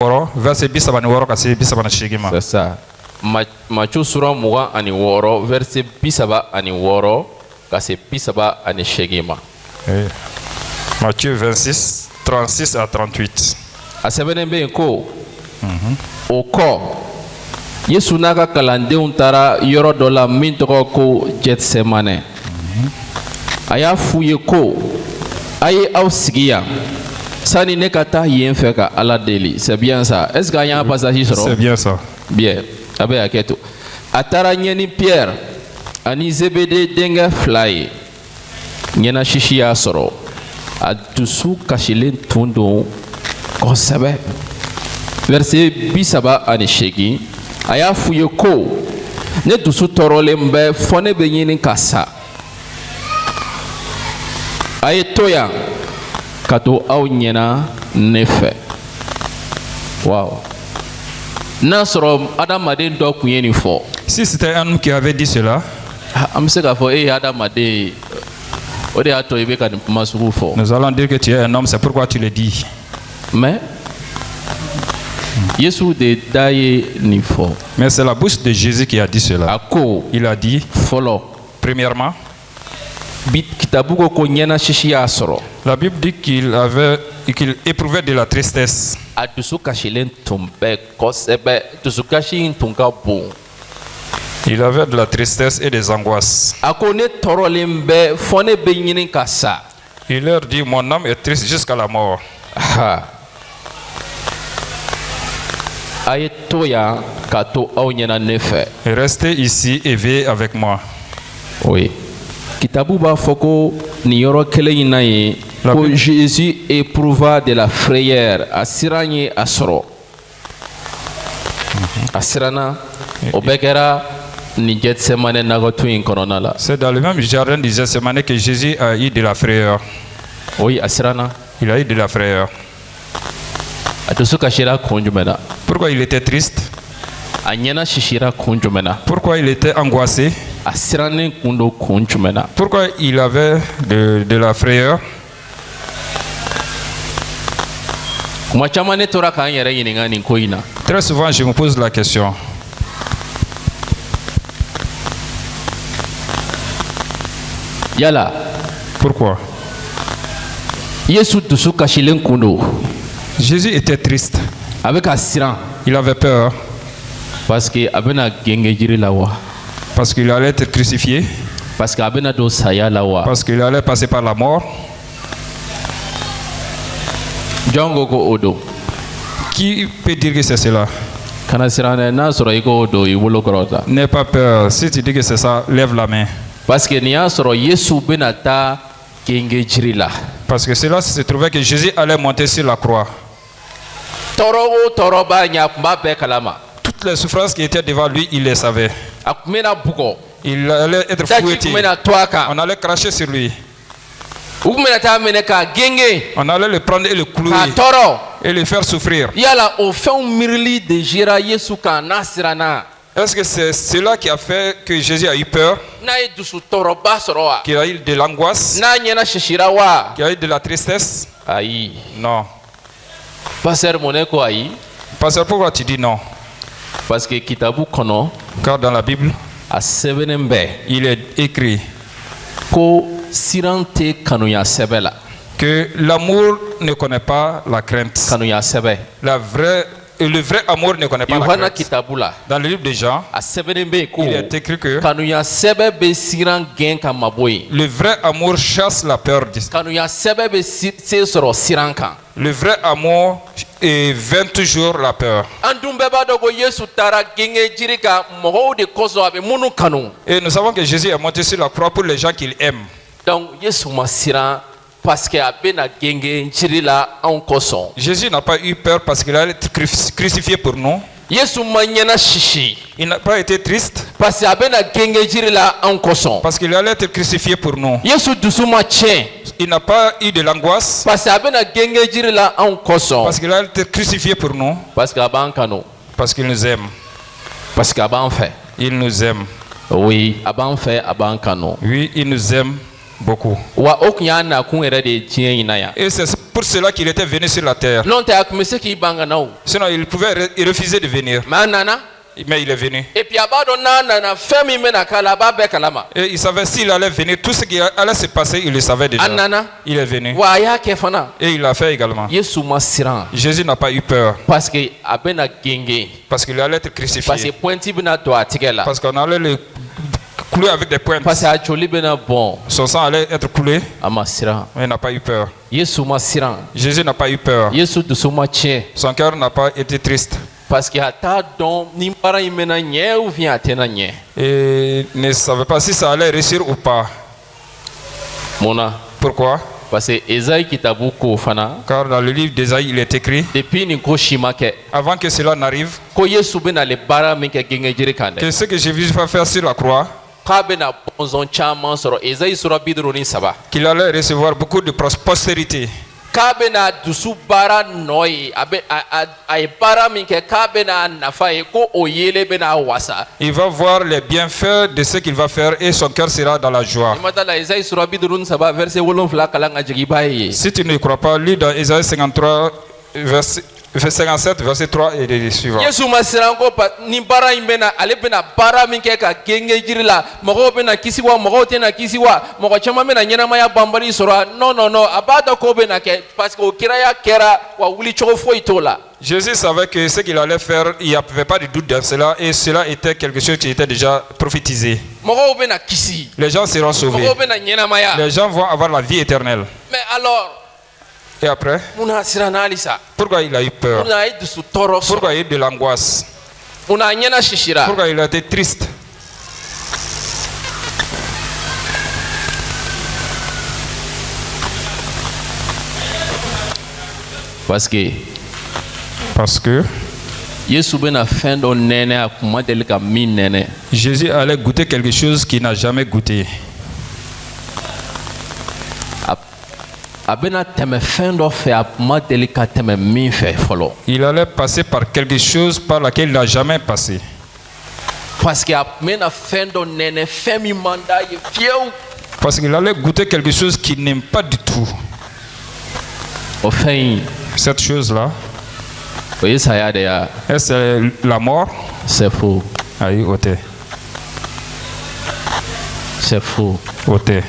verset 36 ka se 38 ma. C'est ça. Matthieu sura 26 verset 36 ka se 38 ma. Matthieu 26 36 à 38. A sɛbɛnnen bɛ yen ko o kɔ Yesu n'a ka kalandenw taara yɔrɔ dɔ la min tɔgɔ ko Gɛtsemane. A y'a f'u ye ko a ye aw sigi yan sani ne ka taa yen fɛ ka Ala deli. C'est bien ça. Est-ce que an y'a passage sɔrɔ? C'est bien ça. Bien. A bɛ hakɛ to. A taara ɲɛ ni Pierre ani Zebede denkɛ 2 ye. Ɲɛnasisi y'a sɔrɔ. A dusu kasilen tun don kosɛbɛ. Verset 38 a y'a f'u ye ko ne dusu tɔɔrɔlen bɛ fɔ ne bɛ ɲini ka sa. A ye to yan ka to aw ɲɛna ne fɛ. Wow. N'a sɔrɔ adamaden dɔ kun ye nin fɔ. Si c'était un homme qui avait dit cela, an bɛ se k'a fɔ e ye adamaden o de y'a to i bɛ ka nin kuma sugu fɔ. nous allons dire que tu es un homme, c'est pourquoi tu le dis. Mais Yesu de da ye nin fɔ. Mais c'est la bouche de Jésus qui a dit cela. A ko Il a dit, fɔlɔ premièrement, kitabu ko ko ɲɛnasisi y'a sɔrɔ. la Bible dit qu'il éprouvait de la tristesse. A dusu kasilen tun bɛ kosɛbɛ. Dusukasi in tun ka bon. Il avait de la tristesse et des angoisses. A ko ne tɔɔrɔlen bɛ fɔ ne bɛ ɲini ka sa. Il leur dit, mon âme est triste jusqu'à la mort. A ye to yan ka to aw ɲɛna ne fɛ. Restez ici et veillez avec moi. Oui. Kitabu b'a fɔ ko nin yɔrɔ kelen in na yen ko Jésus éprouva de la frayeur. A siran ye a sɔrɔ. A siranna. O bɛɛ kɛra nin Gɛtsemane nakɔto in kɔnɔna la. C'est dans le même jardin de Gethsemane que Jésus a eu de la frayeur. Oui, a siranna. Il a eu de la frayeur. A dusu kasira kun jumɛn na? Pourquoi il était triste? A ɲɛna sisira kun jumɛn na? Pourquoi il était angoissé? A sirannen kun do kun jumɛn na? Pourquoi il avait de la frayeur? Kuma caman ne tora k'an yɛrɛ ɲininka nin ko in na. Très souvent, je me pose la question. Yala. Pourquoi? Yesu dusu kasilen kun do. Jésus était triste. A bɛ ka siran. Il avait peur. Parce que a bɛna genge jiri la wa? Parce qu'il allait être crucifié. Parce que a bɛna don saya la wa? Parce qu'il allait passer par la mort. Jɔn ko ko o don? Qui peut dire que c'est cela? Kana siran dɛ, n'a sɔrɔ i ko o don i bolo kɔrɔ ta. N'aie pas peur. Si tu dis que c'est ça, lève la main. Parce que nin y'a sɔrɔ Yesu bɛna taa genge jiri la. Parce que cela se trouvait que Jésus allait monter sur la croix. Tɔɔrɔ o tɔɔrɔ b'a ɲɛ, a kun b'a bɛɛ kalama. Toutes les souffrances qui étaient devant lui, il les savait. A kun bɛna bugɔ. Il allait être fouetté. Daji kun bɛna to a kan. On allait cracher sur lui. U kun bɛna taa minɛ k'a genge. On allait le prendre et le clouer. K'a tɔɔrɔ. Et le faire souffrir. Yala o fɛnw miirili de jera Yesu kan n'a siranna. Est-ce que c'est cela qui a fait que Jésus a eu peur? N'a ye dusu tɔɔrɔba sɔrɔ wa? Qu'il a eu de l'angoisse? N'a ɲɛna sisira wa? Qu'il a eu de la tristesse? Ayi. Non. Pasteur mun ne ko ayi? Pasteur, pourquoi tu dis non? Parce que kitabu kɔnɔ. Car dans la Bible, a sɛbɛnnen bɛ. il est écrit ko siran tɛ kanuya sɛbɛ la. que l'amour ne connaît pas la crainte. Kanuya sɛbɛ. Le vrai amour ne connaît pas la Yohana crainte. kitabu la. Dans le livre de Jean, a sɛbɛnnen bɛ yen ko il est écrit que kanuya sɛbɛ bɛ siran gɛn ka mabɔ yen. le vrai amour chasse la peur. Kanuya sɛbɛ bɛ se sɔrɔ siran kan. Le vrai amour vainc toujours la peur. An dun bɛɛ b'a dɔn ko Yesu taara genge jiri kan mɔgɔw de kosɔn a bɛ minnu kanu. Et nous savons que Jésus est monté sur la croix pour les gens qu'il aime. Donc Yesu ma siran parce que a bɛna genge jiri la anw kosɔn. Jésus n'a pas eu peur parce qu'il allait être crucifié pour nous. Yesu ma ɲɛna sisi. Il n'a pas été triste parce que a bɛna genge jiri la anw kosɔn. parce qu'il allait être crucifié pour nous. Yesu dusu ma tiɲɛ. Il n'a pas eu de l'angoisse parce que a bɛna genge jiri la anw kosɔn. parce qu'il allait être crucifié pour nous. parce que a b'an kanu. Parce qu'il nous aime. parce que a b'an fɛ. Il nous aime. Oui, a b'an fɛ, a b'an kanu. Oui, il nous aime. beaucoup. Wa o kun y'a nakun yɛrɛ de ye diɲɛ in na yan. Et c'est pour cela qu'il était venu sur la terre. N'o tɛ a kun bɛ se k'i ban ka na o. Sinon, il pouvait refuser de venir. Mais a nana. Mais il est venu. Et puis a b'a dɔn n'a nana fɛn min bɛna k'a la a b'a bɛɛ kalama. Et il savait s'il allait venir, tout ce qui allait se passer, il le savait déjà. A nana. Il est venu. Wa a y'a kɛ fana. Et il l'a fait également. Yesu ma siran. Jésus n'a pas eu peur. Parce que a bɛna genge. Parce qu'il allait être Parce que crucifié. pointi bɛna don a tigɛ la. Parce qu'on allait le clouer avec des pointes. Parce que a joli bɛna bɔn. Son sang allait être coulé. A ma siran. Mais il n'a pas eu peur. Yesu ma siran. Jésus n'a pas eu peur. Yesu dusu ma tiɲɛ. Son cœur n'a pas été triste. Parce que a t'a dɔn ni baara in bɛna ɲɛ ou bien a tɛna ɲɛ. Et ne savait pas si ça allait réussir ou pas. Mun na. Pourquoi? Parce que Esaïe kitabu ko fana. Car dans le livre d'Ésaïe, il est écrit, Depuis nin ko si ma kɛ. avant que cela n'arrive, Ko Yesu bɛna le baara min kɛ gɛngɛjiri kan dɛ. que ce que Jésus va faire sur la croix, K'a bɛna bɔnsɔn caman sɔrɔ. Esaïe sura 53. qu'il allait recevoir beaucoup de postérité, K'a bɛna dusu baara nɔ ye. A ye baara min kɛ k'a bɛna nafa ye ko o yelen bɛna wasa. il va voir les bienfaits de ce qu'il va faire et son cœur sera dans la joie. I ma taa la Esaïe sura 53 verset 7 kalan ka jigin i b'a ye. Si tu ne crois pas, lis dans Ésaïe 53, verset 57, verset 3 et les suivants. Yesu ma siran ko ni baara in bɛna ale bɛna baara min kɛ ka genge jiri la mɔgɔw bɛna kisi wa mɔgɔw tɛna kisi wa mɔgɔ caman bɛna ɲɛnamaya banbali sɔrɔ non a b'a dɔn k'o bɛna kɛ parce que o kiraya kɛra wa wuli cogo foyi t'o la. Jésus savait que ce qu'il allait faire, il n'y avait pas de doute dans cela et cela était quelque chose qui était déjà prophétisé. Mɔgɔw bɛna kisi. Les gens seront sauvés. Mɔgɔw bɛna ɲɛnamaya. Les gens vont avoir la vie éternelle. Mais alors Et après, munna siranna halisa. pourquoi il a eu peur? Munna a ye dusu tɔɔrɔ sɔrɔ. Pourquoi il a eu de l'angoisse? Munna a ɲɛna sisira. Pourquoi il a été triste? Parce que Yesu bɛna fɛn dɔ nɛnɛ a kun ma deli ka min nɛnɛ. Jésus allait goûter quelque chose qu'il n'a jamais goûté. A bɛna tɛmɛ fɛn dɔ fɛ a kun ma deli ka tɛmɛ min fɛ fɔlɔ. Il allait passer par quelque chose par laquelle il n'a jamais passé. Parce que a kun bɛna fɛn dɔ nɛnɛ fɛn min man d'a ye fiyewu. Parce qu'il allait goûter quelque chose qu'il n'aime pas du tout. O fɛn in. Cette chose-là, o ye saya de ya. est-ce la mort? C'est faux. Aïe, ôté. C'est faux. Ôté.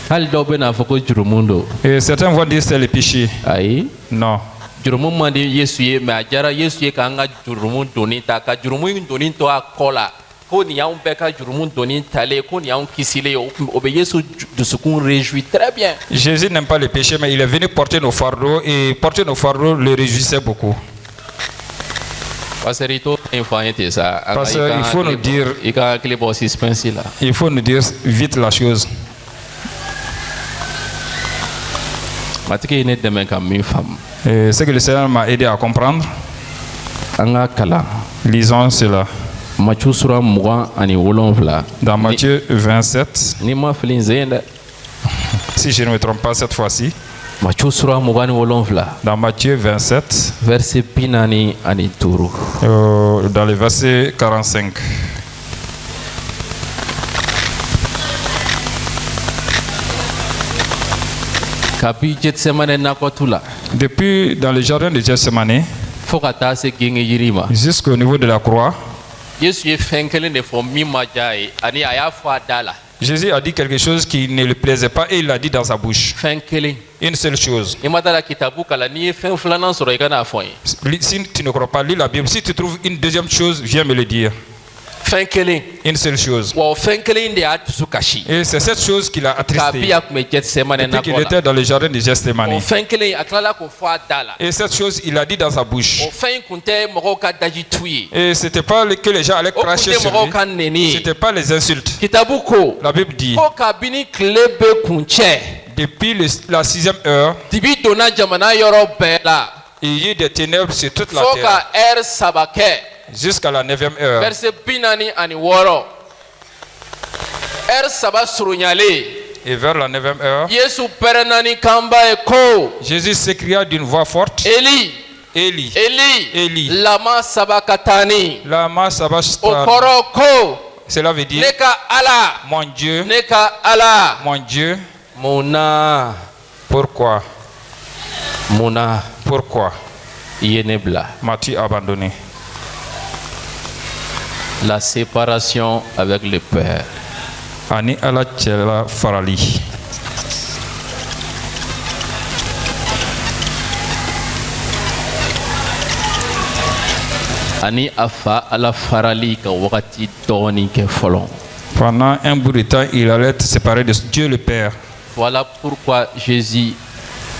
Hali dɔw bɛna fɔ ko jurumu don. Et certains vont dire c'est le péché. Ayi. Non. Jurumu man di Yesu ye mais a diyara Yesu ye k'an ka jurumu doni ta ka jurumu in doni to a kɔ la ko nin y'anw bɛɛ ka jurumu doni talen ko nin y'anw kisilen o bɛ Yesu dusukun réjouit très bien. Jésus n'aime pas le péché, mais il est venu porter nos fardeaux et porter nos fardeaux le réjouissait beaucoup. Parce qu'il faut nous dire, il faut nous dire vite la chose. Et ce que le Seigneur m'a aidé à comprendre, lisons cela. Dans Matthieu 27, si je ne me trompe pas cette fois-ci, dans Matthieu 27, verset dans le verset 45. Depuis dans le jardin de Gethsemane jusqu'au niveau de la croix, Jésus a dit quelque chose qui ne lui plaisait pas et il l'a dit dans sa bouche. Une seule chose. Si tu ne crois pas, lis la Bible. Si tu trouves une deuxième chose, viens me le dire. Une seule chose. Et c'est cette chose qui l'a attristé. Depuis qu'il était dans le jardin de Gethsemane. Et cette chose, il a dit dans sa bouche. Et ce n'était pas que les gens allaient cracher sur lui. Ce n'était pas les insultes. La Bible dit, depuis la 6e heure, il y a eu des ténèbres sur toute la terre. Jusqu'à la 9e heure. Verset binani ani woro. Saba surunyale. Et vers la 9e heure, Yesu perenani kamba eko. Jésus s'écria d'une voix forte. Eli. Eli. Eli. Eli. Lama sabakatani. Lama sabachthani. Okoroko. Cela veut dire, Neka Allah. mon Dieu. Neka Allah. Mon Dieu. Mona. Pourquoi? Mona. Pourquoi? Yenebla. M'as-tu abandonné? La séparation avec le Père. Ani ala chela farali. Ani afa ala farali ka wakati doni ke folon. Pendant un bout de temps, il allait être séparé de Dieu le Père. Voilà pourquoi Jésus.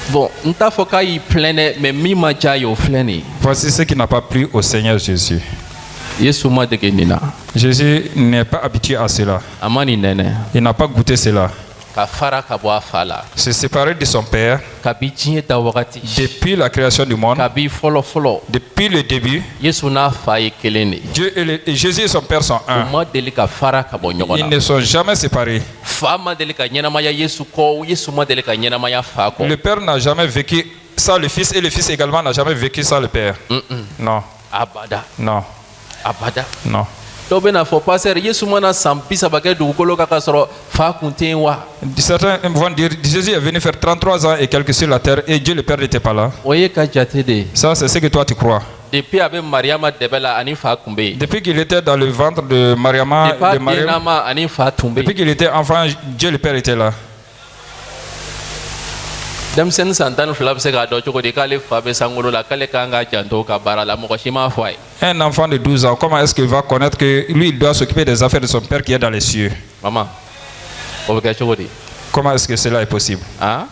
Bon, n'ta foka y pleine mais mi maja yo fleni. Voici ce qui n'a pas plu au Seigneur Jésus. Yesuma de genina. Jésus n'est pas habitué à cela. Amani nene. Il n'a pas goûté cela. Ka fara ka bo afala. Se séparer de son Père. Kabijie da wakati. Depuis la création du monde. Kabi folo folo. Depuis le début. Yesuna fa yekelene. Dieu et Jésus et son Père sont un. Uma delika fara ka bo nyogona. Ils ne sont jamais séparés. Fama delika nyenamaya Yesu ko, Yesuma delika nyenamaya fa ko. Le Père n'a jamais vécu sans le Fils et le Fils également n'a jamais vécu sans le Père. Non. Abada. Non. Abada. Non. Certains vont dire Jésus est venu faire 33 ans et quelques sur la terre et Dieu le Père n'était pas là. Ça, c'est ce que toi tu crois. Depuis qu'il était dans le ventre de Mariama, depuis qu'il était enfant, Dieu le Père était là. Un enfant de 12 ans, comment est-ce qu'il va connaître que lui, il doit s'occuper des affaires de son père qui est dans les cieux? Maman, comment est-ce que cela est possible? Hein?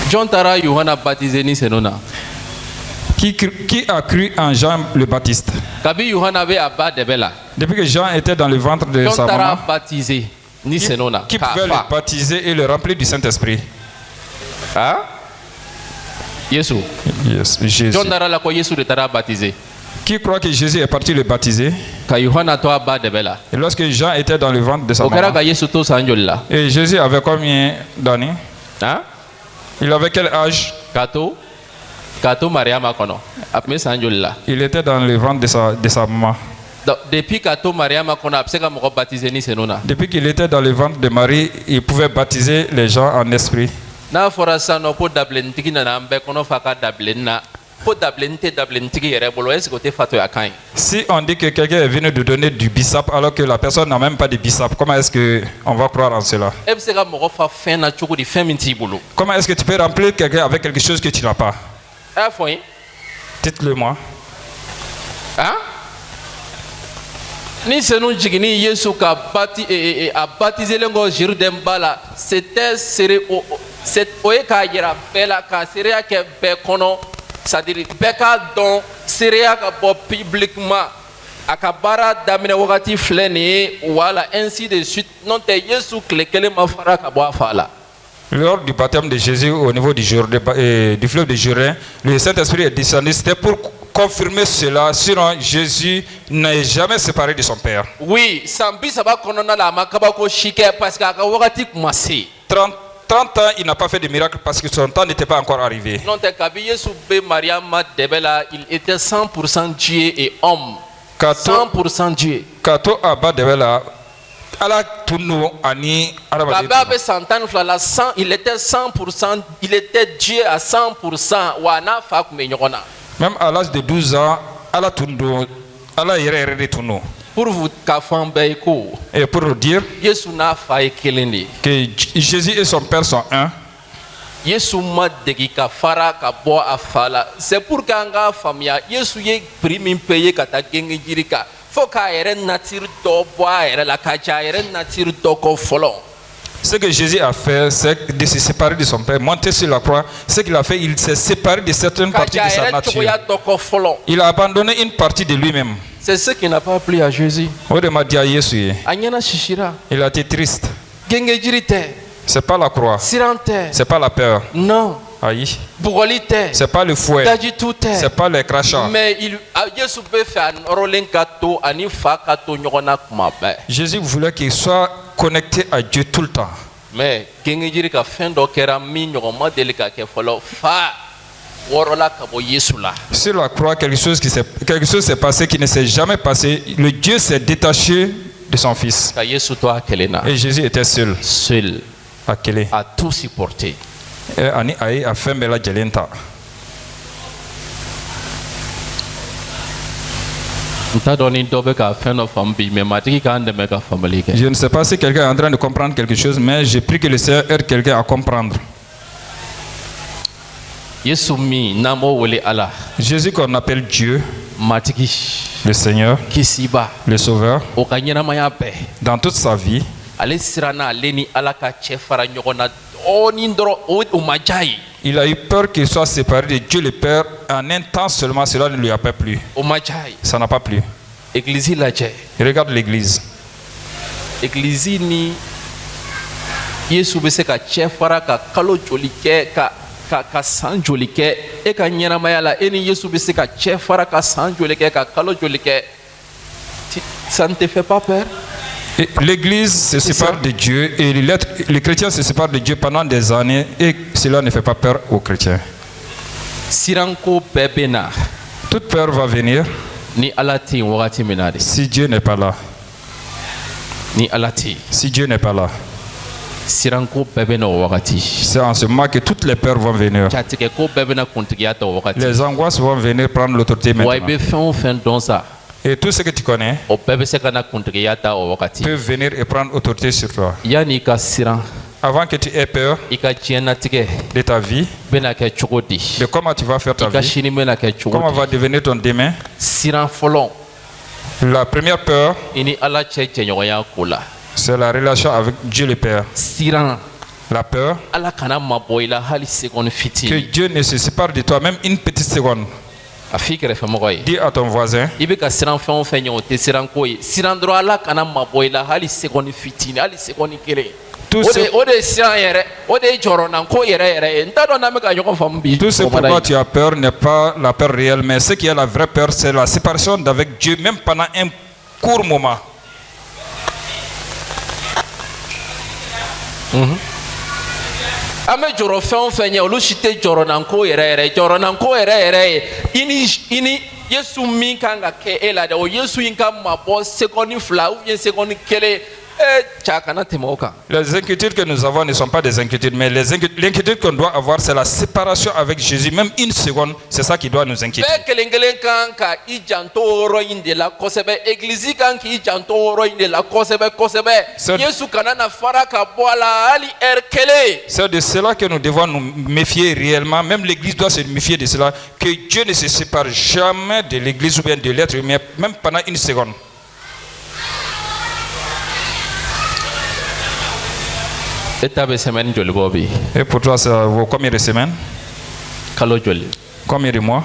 John Tara Yohana baptisé ni senona. Qui a cru en Jean le Baptiste? Depuis que Jean était dans le ventre de sa maman, qui pouvait le baptiser et le remplir du Saint-Esprit? Hein? Jésus. Qui croit que Jésus est parti le baptiser? Et lorsque Jean était dans le ventre de sa maman, et Jésus avait combien d'années? Hein? Il avait quel âge? Il était dans le ventre de sa maman. Depuis qu'il était dans le ventre de Marie, il pouvait baptiser les gens en esprit. Si on dit que quelqu'un est venu de donner du bissap alors que la personne n'a même pas de bissap, comment est-ce qu'on va croire en cela? Comment est-ce que tu peux remplir quelqu'un avec quelque chose que tu n'as pas? Dites-le moi. Hein? Ni senu jigini Yesu ka baptisé lengo Jérusalem bala, c'était serré au cette oye ka yera bela ka serré ke be kono, c'est-à-dire beka don serré ka bo publiquement akabara damine wakati fleni wala ainsi de suite non te Yesu klekele mafara ka bo afala. Lors du baptême de Jésus au niveau du fleuve de Jourdain, le Saint-Esprit est descendu. C'était pour confirmer cela. Sinon, Jésus n'est jamais séparé de son Père. Oui, 30 ans, il n'a pas fait de miracle parce que son temps n'était pas encore arrivé. Il était 100% Dieu et homme. 100% Dieu. Kato Abba Debela. Il était 100%, il était Dieu à 100%. Même à l'âge de 12 ans, pour vous et pour vous dire que Jésus et son Père sont un. C'est pour qu'anga famille Yesu ye prix min payer kata gengi jirika. Faut qu'à nature do boire la kacha nature do ko folon. Ce que Jésus a fait, c'est de se séparer de son Père, monter sur la croix. Ce qu'il a fait, il s'est séparé de certaines parties de sa nature. Il a abandonné une partie de lui-même. C'est ce qui n'a pas plu à Jésus. Il a été triste. C'est pas la croix. C'est pas la peur. Non. Aïe. C'est pas le fouet. C'est pas les crachats. Mais Jésus voulait qu'il soit connecté à Dieu tout le temps. Mais Sur la croix, quelque chose s'est passé qui ne s'est jamais passé. Le Dieu s'est détaché de son fils. Et Jésus était seul. À tout supporter. Je ne sais pas si quelqu'un est en train de comprendre quelque chose, mais j'ai pris que le Seigneur aide quelqu'un à comprendre. Jésus qu'on appelle Dieu, le Seigneur, le Sauveur, dans toute sa vie, il a eu peur qu'il soit séparé de Dieu le Père. En un temps seulement, cela ne lui a pas plu. Ça n'a pas plu. Regarde l'église. Ça ne te fait pas peur? L'église se sépare de Dieu et les chrétiens se séparent de Dieu pendant des années et cela ne fait pas peur aux chrétiens. Toute peur va venir si Dieu n'est pas là. Si Dieu n'est pas là. C'est en ce moment que toutes les peurs vont venir. Les angoisses vont venir prendre l'autorité maintenant. Et tout ce que tu connais peut venir et prendre autorité sur toi. Avant que tu aies peur de ta vie, de comment tu vas faire ta vie, comment va devenir ton demain. La première peur, c'est la relation avec Dieu le Père. La peur que Dieu ne se sépare de toi même une petite seconde. Dis à ton voisin, tout ce pourquoi tu as peur n'est pas la peur réelle, mais ce qui est la vraie peur, c'est la séparation d'avec Dieu, même pendant un court moment. Ame joro fɛn fɛn ye olu si tɛ jɔrɔ nanko yɛrɛ jɔrɔ nanko yɛrɛ ini Yesu min kan ka kɛ e la dɛ o Yesu in ka mabɔ sekondi fila ou bien sekondi kelen cɛ kana tɛmɛ o kan. Les inquiétudes que nous avons ne sont pas des inquiétudes, mais l'inquiétude qu'on doit avoir, c'est la séparation avec Jésus. Même une seconde, c'est ça qui doit nous inquiéter. Bɛɛ kelen kelen kan ka I janto yɔrɔ in de la kosɛbɛ, église kan k'i janto yɔrɔ in de la kosɛbɛ kosɛbɛ. Yesu kana na fara ka bɔ a la hali heure kelen. C'est de cela que nous devons nous méfier réellement. Même l'église doit se méfier de cela, que Dieu ne se sépare jamais de l'église ou bien de l'être humain, même pendant une seconde. Et pour toi, ça vaut combien de semaines? Combien de mois?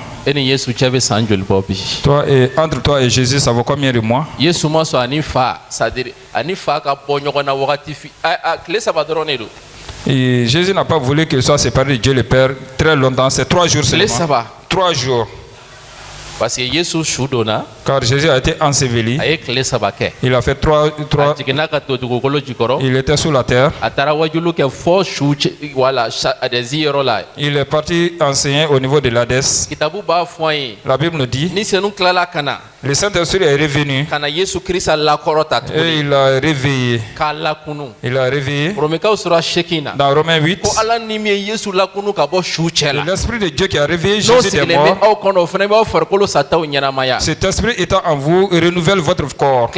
Toi et entre toi et Jésus, ça vaut combien de mois? Et Jésus n'a pas voulu qu'il soit séparé de Dieu le Père très longtemps. C'est 3 jours seulement. 3 jours. Parce que car Jésus a été enseveli. Il a fait 3. Il était sous la terre. Il est parti enseigner au niveau de l'Hadès. La Bible nous dit, le Saint-Esprit est revenu et il a réveillé. Il a réveillé. Dans Romains 8, l'Esprit de Dieu qui a réveillé Jésus des morts, cet esprit étant en vous renouvelle votre corps.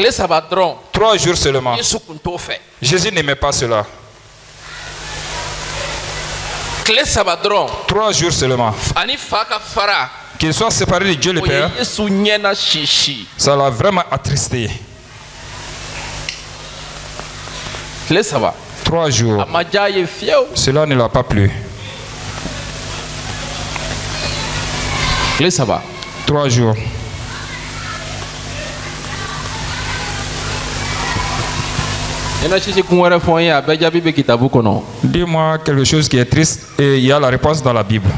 3 jours seulement. Jésus n'aimait pas cela. 3 jours seulement. Qu'il soit séparé de Dieu le Père, ça l'a vraiment attristé. 3 jours. Cela ne l'a pas plu. 3 jours. Dis-moi quelque chose qui est triste et il y a la réponse dans la Bible.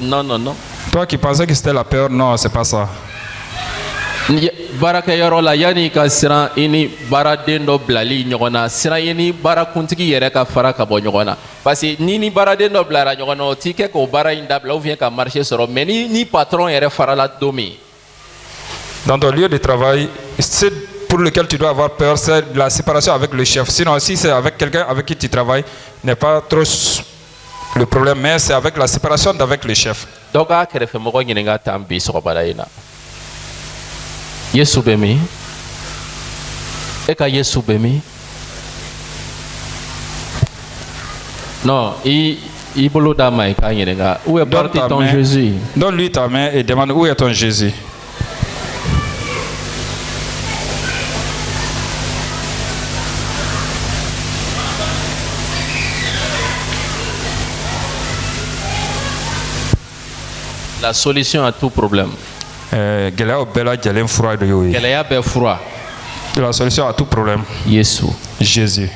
Non. Toi qui pensais que c'était la peur, non, c'est pas ça. barakɛyɔrɔ la yani ka siran I ni baaraden dɔ bilali ɲɔgɔn na siran I ni baarakuntigi yɛrɛ ka fara ka bɔ ɲɔgɔn na parce que ni baaraden dɔ bilara ɲɔgɔn na o t'i kɛ k'o baara in dabila ou bien ka marché sɔrɔ mais ni patron yɛrɛ farala don min. Dans ton lieu de travail, c'est pour lequel tu dois avoir peur, c'est la séparation avec le chef. Sinon, si c'est avec quelqu'un avec qui tu travailles, n'est pas trop le problème, mais c'est avec la séparation avec le chef. Donc, à kɛrɛfɛ mɔgɔ ɲininka tan bi sɔgɔmada in na. Yesu bɛ min? E ka Yesu bɛ min? Non, I bolo d'a ma I k'a ɲininka. Où est parti ton Jésus? Donne-lui ta main et demande où est ton Jésus. La solution à tout problème. La solution à tout problème. Jésus.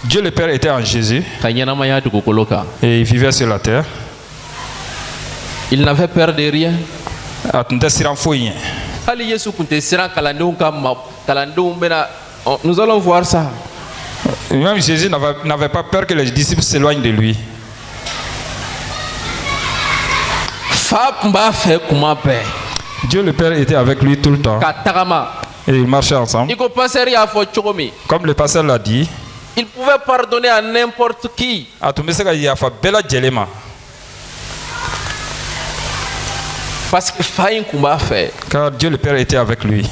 Dieu le Père était en Jésus. Et il vivait sur la terre. Il n'avait peur de rien. Nous allons voir ça. Même Jésus n'avait pas peur que les disciples s'éloignent de lui. Dieu le Père était avec lui tout le temps. Et ils marchaient ensemble. Comme le pasteur l'a dit, il pouvait pardonner à n'importe qui. Parce que car Dieu le Père était avec lui.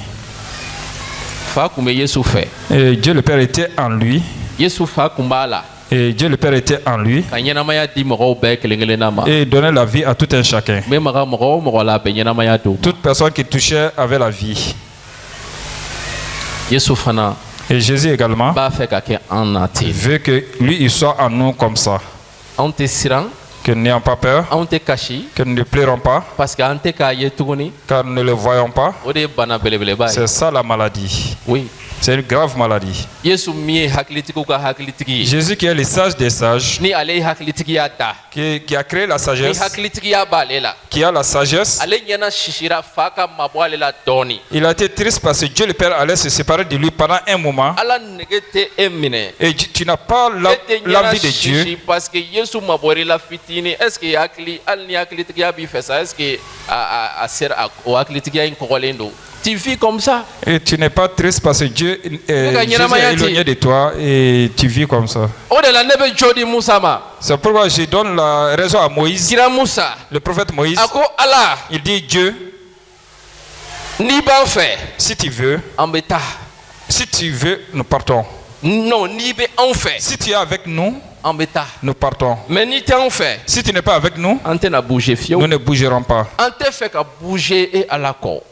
Et Dieu le Père était en lui. Et Dieu le Père était en lui. Et donnait la vie à tout un chacun. Toute personne qui touchait avait la vie. Et Jésus également veut que lui il soit en nous comme ça. Que nous n'ayons pas peur, que nous ne pleurons pas, car nous ne le voyons pas. C'est ça la maladie. Oui. C'est une grave maladie. Jésus qui est le sage des sages, qui a créé la sagesse, qui a la sagesse, il a été triste parce que Dieu le Père allait se séparer de lui pendant un moment. Et tu n'as pas l'envie de Dieu. Tu vis comme ça. Et tu n'es pas triste parce que Dieu est éloigné de toi et tu vis comme ça. C'est pourquoi je donne la raison à Moïse, le prophète Moïse. Il dit Dieu, si tu veux, nous partons. Non, si tu es avec nous, nous partons. Mais si tu n'es pas avec nous, nous ne bougerons pas.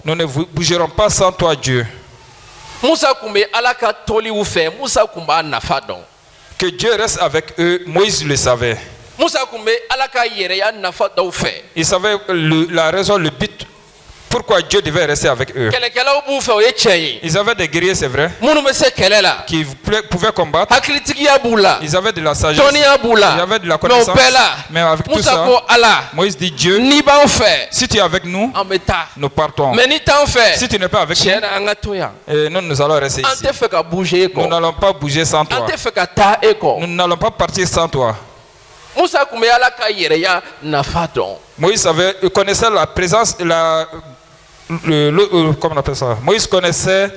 Nous ne bougerons pas sans toi, Dieu. Que Dieu reste avec eux, Moïse le savait. Il savait la raison, le but. Pourquoi Dieu devait rester avec eux? Ils avaient des guerriers, c'est vrai, qui pouvaient combattre. Ils avaient de la sagesse, ils avaient de la connaissance. Mais avec tout ça, Moïse dit Dieu, si tu es avec nous, nous partons. Si tu n'es pas avec nous, nous allons rester ici. Nous n'allons pas bouger sans toi. Nous n'allons pas partir sans toi. Moïse connaissait la présence, comment on appelle ça? Moïse connaissait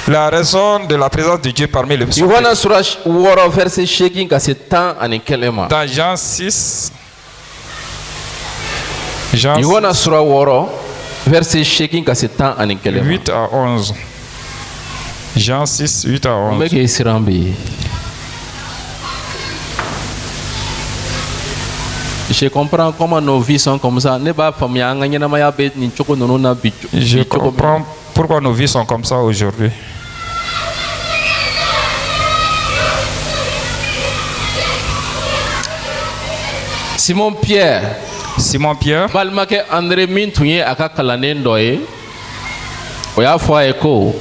la raison de la présence de Dieu parmi les peuples. Dans Jean 6, Jean 8 à 11. Jean 6, 8 à 11. Je comprends comment nos vies sont comme ça. Je comprends pourquoi nos vies sont comme ça aujourd'hui. Simon Pierre. Balmake André Mintunye aka kalanen doye. Oya fwa eko.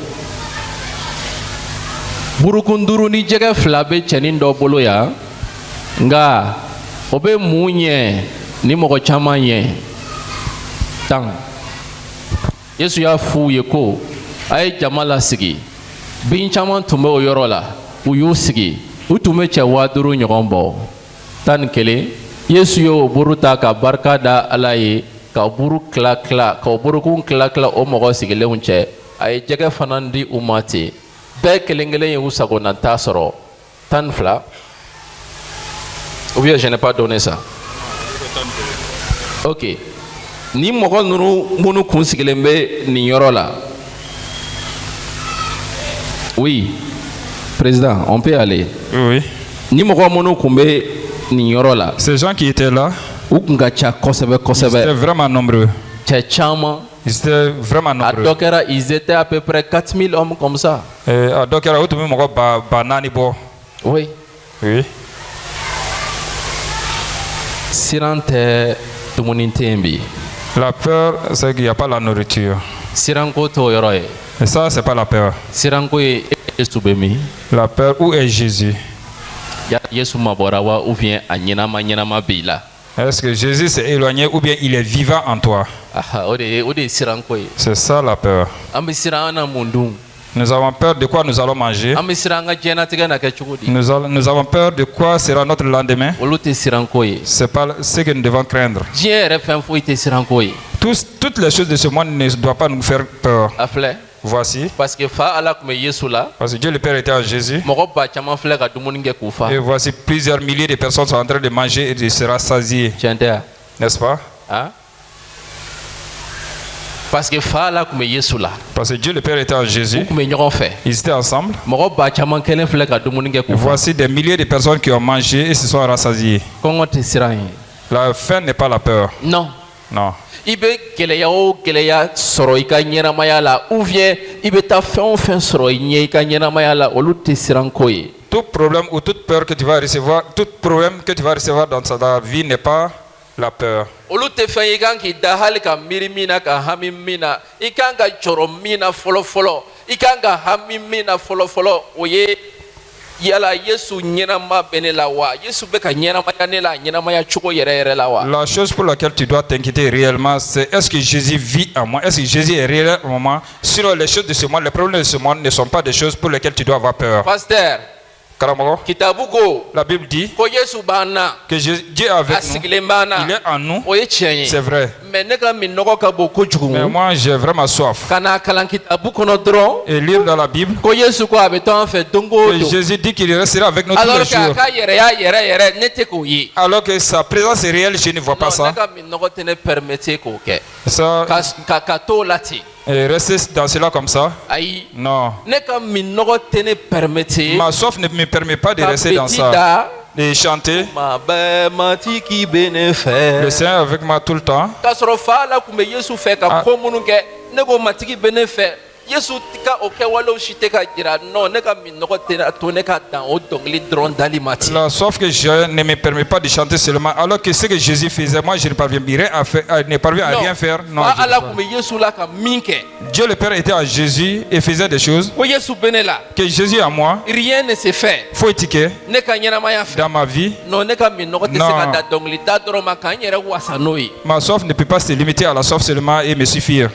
Burukunduru ni jege flabe chenin do bolo ya. Nga obe munye ni moko chama ye. Tant. Yesu y'a f'u ye ko a ye jama lasigi bin caman tun bɛ o yɔrɔ la u y'u sigi u tun bɛ cɛ 5000 ɲɔgɔn bɔ 11 Yesu y'o buru ta ka barika da Ala ye ka buru kila ka burukun kila o mɔgɔ sigilenw cɛ a ye jɛgɛ fana di u ma ten bɛɛ kelen kelen ye u sagonata sɔrɔ 12 ou bien je n'ai pas donné ça. Ok. Ni mɔgɔ ninnu minnu kun sigilen bɛ nin yɔrɔ la. Oui, président, on peut aller. Oui. Ni mɔgɔ minnu kun bɛ nin yɔrɔ la. Ces gens qui étaient là, u kun ka ca kosɛbɛ kosɛbɛ. Ils étaient vraiment nombreux. Cɛ caman. Ils étaient vraiment nombreux. A dɔ kɛra ils étaient à peu près 4000 hommes comme ça. A dɔ kɛra u tun bɛ mɔgɔ ba 4 bɔ. Oui. Oui. Siran tɛ dumuni tɛ yen bi. La peur, c'est qu'il n'y a pas la nourriture. Siranko t'o yɔrɔ ye. Et ça, c'est pas la peur. Siranko ye Yesu bɛ min. La peur, où est Jésus? Yesu mabɔra wa ou bien a ɲɛnama b'i la. Est-ce que Jésus s'est éloigné ou bien il est vivant en toi? O de ye siranko ye. C'est ça la peur. An bɛ siran an na mun dun? Nous avons peur de quoi nous allons manger. An bɛ siran an ka diɲɛlatigɛ na kɛ cogo di? Nous avons peur de quoi sera notre lendemain. Olu tɛ siranko ye. C'est pas ce que nous devons craindre. Diɲɛ yɛrɛ fɛn foyi tɛ siranko ye. Toutes les choses de ce monde ne doivent pas nous faire peur. A filɛ. Voici. Parce que fa Ala tun bɛ Yesu la. Parce que Dieu le Père était en Jésus. Mɔgɔ ba caman filɛ ka dumuni kɛ k'u fa. Et voici plusieurs milliers de personnes sont en train de manger et de se rassasier. Tiɲɛ tɛ wa? N'est-ce pas? Hein? Parce que fa Ala tun bɛ Yesu la. Parce que Dieu le Père était en Jésus. U tun bɛ ɲɔgɔn fɛ. Ils étaient ensemble. Mɔgɔ ba caman kelen filɛ ka dumuni kɛ k'u fa. Voici des milliers de personnes qui ont mangé et se sont rassasiées. Kɔngɔ tɛ siran ye. La faim n'est pas la peur. Non. Non. I bɛ gɛlɛya o gɛlɛya sɔrɔ i ka ɲɛnamaya la ou bien i bɛ taa fɛn o fɛn sɔrɔ i ɲɛ i ka ɲɛnamaya la olu tɛ siranko ye. Tout problème ou toute peur que tu vas recevoir, tout problème que tu vas recevoir dans ta vie n'est pas la peur. Olu tɛ fɛn ye i kan k'i da hali ka miiri min na ka hami min na i kan ka jɔrɔ min na fɔlɔ i kan ka hami min na fɔlɔ o ye yala Yesu ɲɛnama bɛ ne la wa Yesu bɛ ka ɲɛnamaya ne la ɲɛnamaya cogo yɛrɛ la wa. La chose pour laquelle tu dois t'inquiéter réellement, c'est est-ce que Jésus vit en moi? Est-ce que Jésus est réel en moi? Sinon les choses de ce monde, les problèmes de ce monde ne sont pas des choses pour lesquelles tu dois avoir peur. Pasteur. La Bible dit que Dieu est avec nous. Il est en nous. C'est vrai. Mais moi, j'ai vraiment soif. Et lire dans la Bible que Jésus dit qu'il restera avec nous tous les jours. Alors que sa présence est réelle, je ne vois pas ça. Et rester dans cela comme ça? Non. Ma soif ne me permet pas de rester dans ça. De chanter. Le Seigneur avec moi tout le temps. La soif que j'ai ne me permet pas de chanter seulement, alors que ce que Jésus faisait, moi je ne parviens à rien faire. Non, Dieu le Père était en Jésus et faisait des choses. Que Jésus en moi, rien ne se fait. Faut étiqueter dans ma vie. Non. Ma soif ne peut pas se limiter à la soif seulement et me suffire.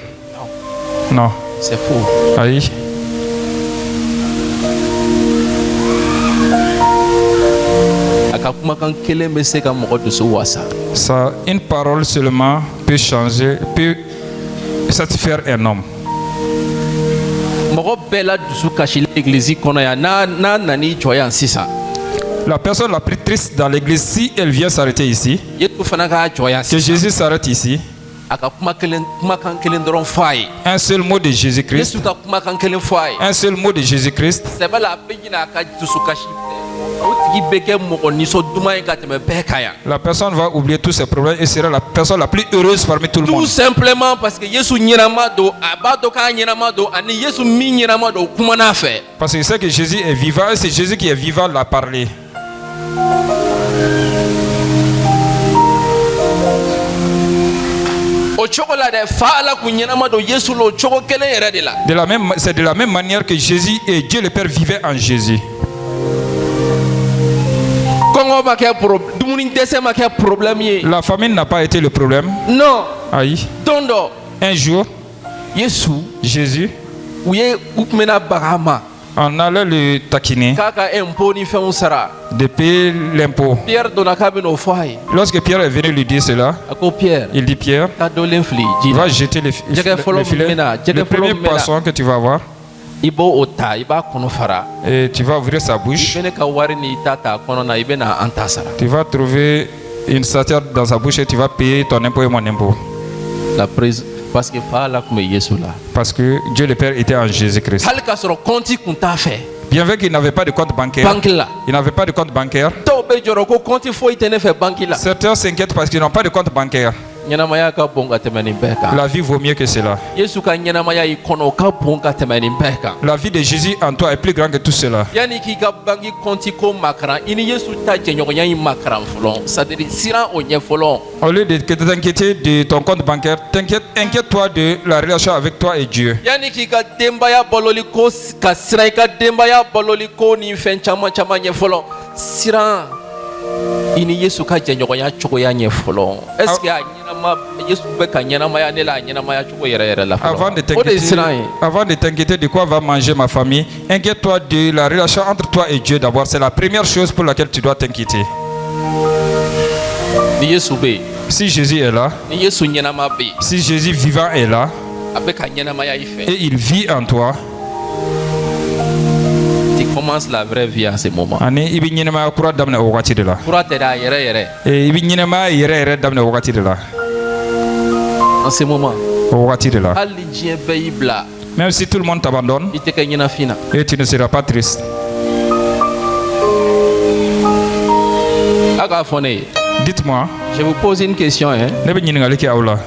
Non. C'est faux. Aïe. Ça, une parole seulement peut changer, peut satisfaire un homme. La personne la plus triste dans l'église, si elle vient s'arrêter ici, que Jésus s'arrête ici, un seul mot de Jésus-Christ, un seul mot de Jésus-Christ, la personne va oublier tous ses problèmes et sera la personne la plus heureuse parmi tout le monde. Tout simplement parce que parce que c'est que Jésus est vivant et c'est Jésus qui est vivant l'a parlé. C'est de la même manière que Jésus et Dieu le Père vivaient en Jésus. La famine n'a pas été le problème. Non. Aïe. Un jour, Jésus, on allait le taquiner de payer l'impôt. Lorsque Pierre est venu lui dire cela, il dit: Pierre, va jeter le filet. Le premier poisson que tu vas voir, et tu vas ouvrir sa bouche. Tu vas trouver une satire dans sa bouche et tu vas payer ton impôt et mon impôt. Parce que Dieu le Père était en Jésus-Christ. Bien vrai qu'il n'avait pas de compte bancaire. Il n'avait pas de compte bancaire. Certains s'inquiètent parce qu'ils n'ont pas de compte bancaire. La vie vaut mieux que cela. La vie de Jésus en toi est plus grande que tout cela. Au lieu de t'inquiéter de ton compte bancaire, inquiète-toi de la relation avec toi et Dieu. Avant de t'inquiéter de quoi va manger ma famille, inquiète-toi de la relation entre toi et Dieu d'abord. C'est la première chose pour laquelle tu dois t'inquiéter. Si Jésus est là, si Jésus vivant est là, et il vit en toi, tu commences la vraie vie en ce moment. En ce moment, même si tout le monde t'abandonne, et tu ne seras pas triste. Dites-moi, je vous pose une question.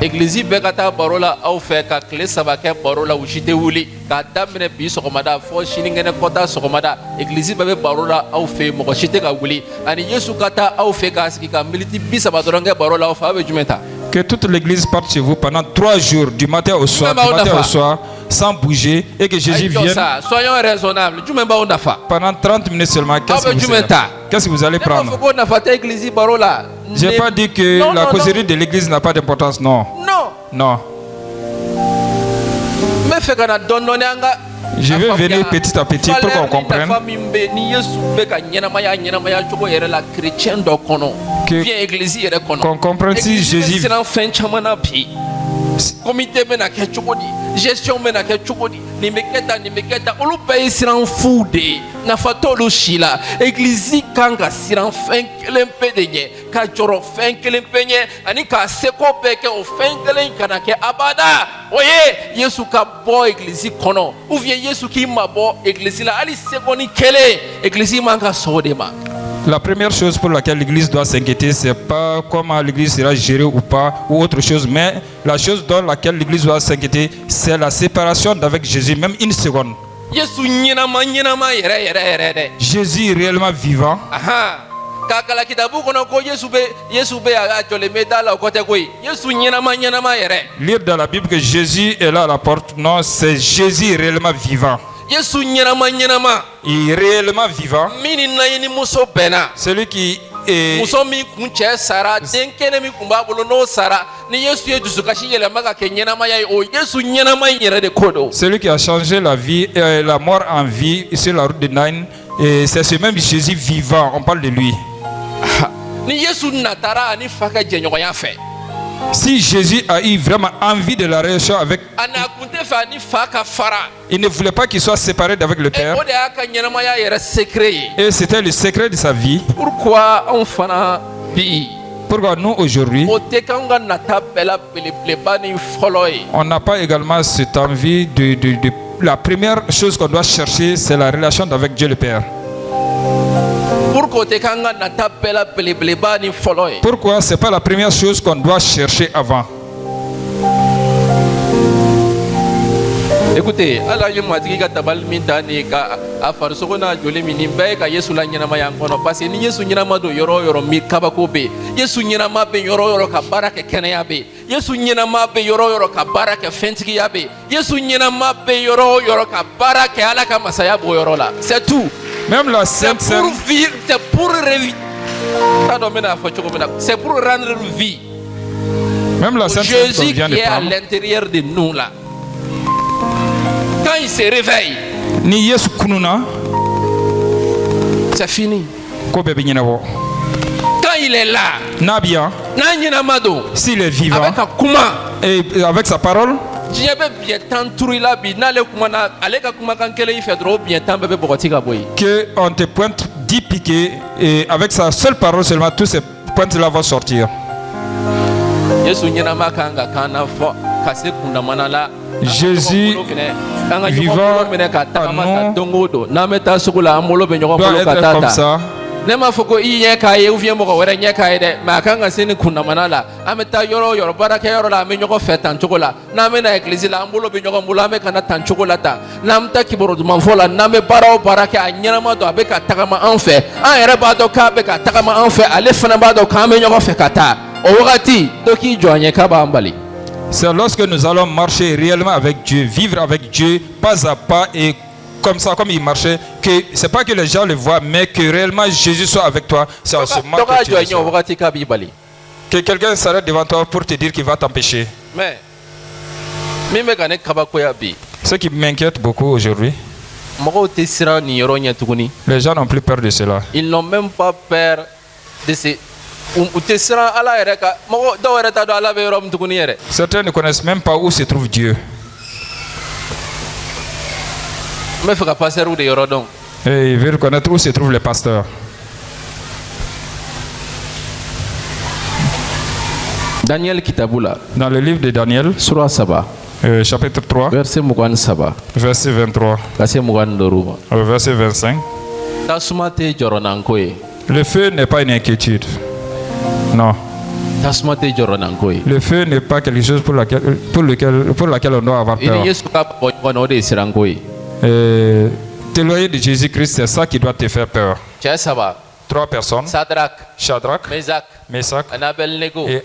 Église Bekata Barola au fait ka clé sabake Barola ou jite wuli ka damene bi sokomada fo shiningene kota sokomada église bebe Barola au fait mo jite ka wuli ani Yesu kata au fait ka skika militi bi sabadorange Barola au fa be jumenta. Que toute l'église parte chez vous pendant 3 jours, du matin au soir, sans bouger, et que Jésus vienne. Soyons raisonnables. Pendant 30 minutes seulement, qu'est-ce que vous allez prendre? Je n'ai pas dit que la causerie de l'église n'a pas d'importance, non. Non. Je vais venir petit à petit pour qu'on comprenne qu'on comprenne si Jésus comité mena ke chukodi gestion mena ke chukodi nimeketa ulupe siran fude na fatolo shila église kanga siran fenkelen pedenye ka joro fenkelen penye ani ka seko peke o fenkelen kana ke abada oye Yesu ka bo église kono ou bien Yesu ki mabo église la ali sekoni kele église manga sodema. La première chose pour laquelle l'église doit s'inquiéter, c'est pas comment l'église sera gérée ou pas, ou autre chose, mais la chose dans laquelle l'église doit s'inquiéter, c'est la séparation d'avec Jésus, même une seconde. Jésus réellement vivant. Lire dans la Bible que Jésus est là à la porte, non, c'est Jésus réellement vivant. Il est réellement vivant. Celui qui est celui qui a changé la vie, la mort en vie sur la route de Nain, et c'est ce même Jésus vivant, on parle de lui. Si Jésus a eu vraiment envie de la relation avec, il ne voulait pas qu'il soit séparé d'avec le Père. Et c'était le secret de sa vie. Pourquoi nous aujourd'hui, on n'a pas également cette envie de la première chose qu'on doit chercher, c'est la relation avec Dieu le Père. Pourquoi c'est pas la première chose qu'on doit chercher avant? Écoutez, parce que ni Yesu nyinama do yoro mi kabako be Yesu nyinama be yoro ka baraka kenaya be Yesu nyinama be yoro ka baraka fentiki ya be Yesu nyinama be yoro ka baraka alaka masaya bo yoro la, c'est tout. Même la Sainte Seine, c'est pour C'est pour rendre vie. Même la Sainte Jésus vient qui de est à prendre. l'intérieur de nous là. Quand il se réveille, Ni Yesu kununa c'est fini. ko bɛɛ bɛ ɲɛnabɔ. Quand il est là, N'a bien, s'il est vivant avec un kuma, et avec sa parole, diɲɛ bɛ bien tan turu la bi n'ale kumana ale ka kumakan kelen i fɛ dɔrɔn o bien tan bɛɛ bɛ bɔgɔti ka bɔ yen. que on te pointe 10 piquets et avec sa seule parole seulement tous ces pointes là vont sortir. Yesu ɲɛnama kan ka kan na fɔ ka se kundamana la. Jésus vivant en nous doit être comme ça. Ne m'a fɔ ko i ɲɛ k'a ye ou bien mɔgɔ wɛrɛ ɲɛ k'a ye dɛ, mais a kan ka se ni kundamana la. An bɛ taa yɔrɔ o yɔrɔ baarakɛyɔrɔ la an bɛ ɲɔgɔn fɛ tan cogo la, n'an bɛ na église la an bolo bɛ ɲɔgɔn bolo an bɛ ka na tan cogo la tan, n'an bɛ taa kibaru duman fɔ la n'an bɛ baara o baara kɛ a ɲɛnama don a bɛ ka tagama an fɛ, an yɛrɛ b'a dɔn k'a bɛ ka tagama an fɛ, ale fana b'a dɔn k'an bɛ ɲɔgɔn fɛ ka taa, o wagati dɔ k'i jɔ a ɲɛ k'a b'an bali. C'est lorsque nous allons marcher réellement avec Dieu, vivre avec Dieu pas à pas et comme ça, comme il marchait, que c'est pas que les gens le voient, mais que réellement Jésus soit avec toi. C'est en ce moment que tu le sens. Que quelqu'un s'arrête devant toi pour te dire qu'il va t'empêcher. Mais Ce qui m'inquiète beaucoup aujourd'hui, les gens n'ont plus peur de cela. Ils n'ont même pas peur de ces... Certains ne connaissent même pas où se trouve Dieu. Et ils veulent connaître où se trouvent les pasteurs. Daniel Kitabula. Dans le livre de Daniel, chapitre 3, verset 23, verset 25. Le feu n'est pas une inquiétude. Non. Le feu n'est pas quelque chose pour laquelle on doit avoir peur. T'éloigner de Jésus-Christ, c'est ça qui doit te faire peur. 3 personnes, Shadrach, Meshach et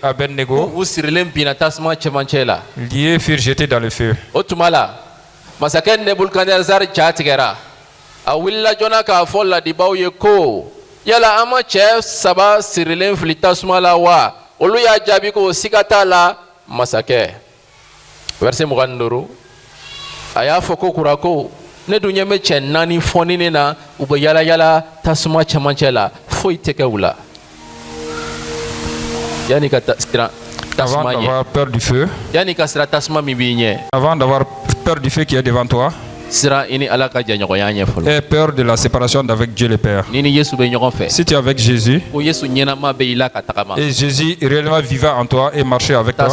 Abednego, liés furent jetés dans le feu. Yala ama cɛ saba sirilen fili tasuma la wa olu y'a jaabi ko siga t'a la masakɛ verset 25 a y'a fɔ ko kura ko ne dun ɲɛ bɛ cɛ 4 fɔni ne na u bɛ yala yala tasuma cɛmancɛ la foyi tɛ kɛ u la yanni ka siran tasuma ɲɛ yanni ka siran tasuma min b'i ɲɛ avant d'avoir peur du feu qui est devant toi. Aie peur de la séparation d'avec Dieu le Père. Si tu es avec Jésus et Jésus est réellement vivant en toi et marcher avec toi,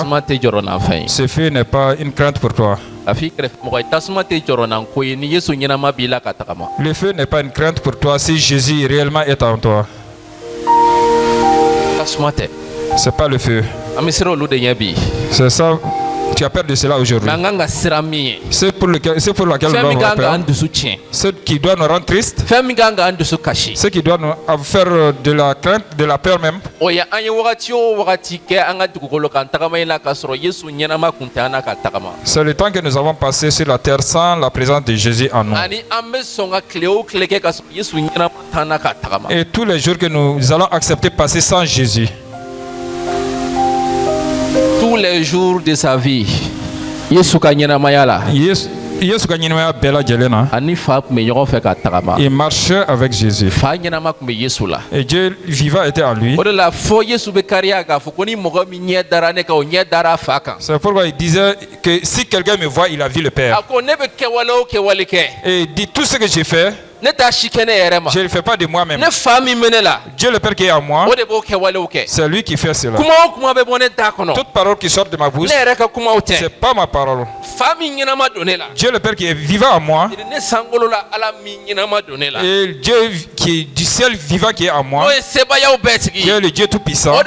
ce feu n'est pas une crainte pour toi. Le feu n'est pas une crainte pour toi si Jésus réellement est en toi. C'est pas le feu. C'est ça. Tu as peur de cela aujourd'hui. C'est pour laquelle on doit avoir peur. Ce qui doit nous rendre tristes. Ce qui doit nous faire de la crainte, de la peur même. C'est le temps que nous avons passé sur la terre sans la présence de Jésus en nous. Et tous les jours que nous allons accepter passer sans Jésus. Tous les jours de sa vie, il marchait avec Jésus. Et Dieu vivant était en lui. C'est pourquoi il disait que si quelqu'un me voit, il a vu le Père. Et il dit tout ce que j'ai fait, je ne le fais pas de moi-même. Dieu le Père qui est en moi, c'est lui qui fait cela. Toute parole qui sort de ma bouche, ce n'est pas ma parole. Dieu le Père qui est vivant en moi, et Dieu qui est du ciel vivant qui est en moi, qui est le Dieu tout-puissant,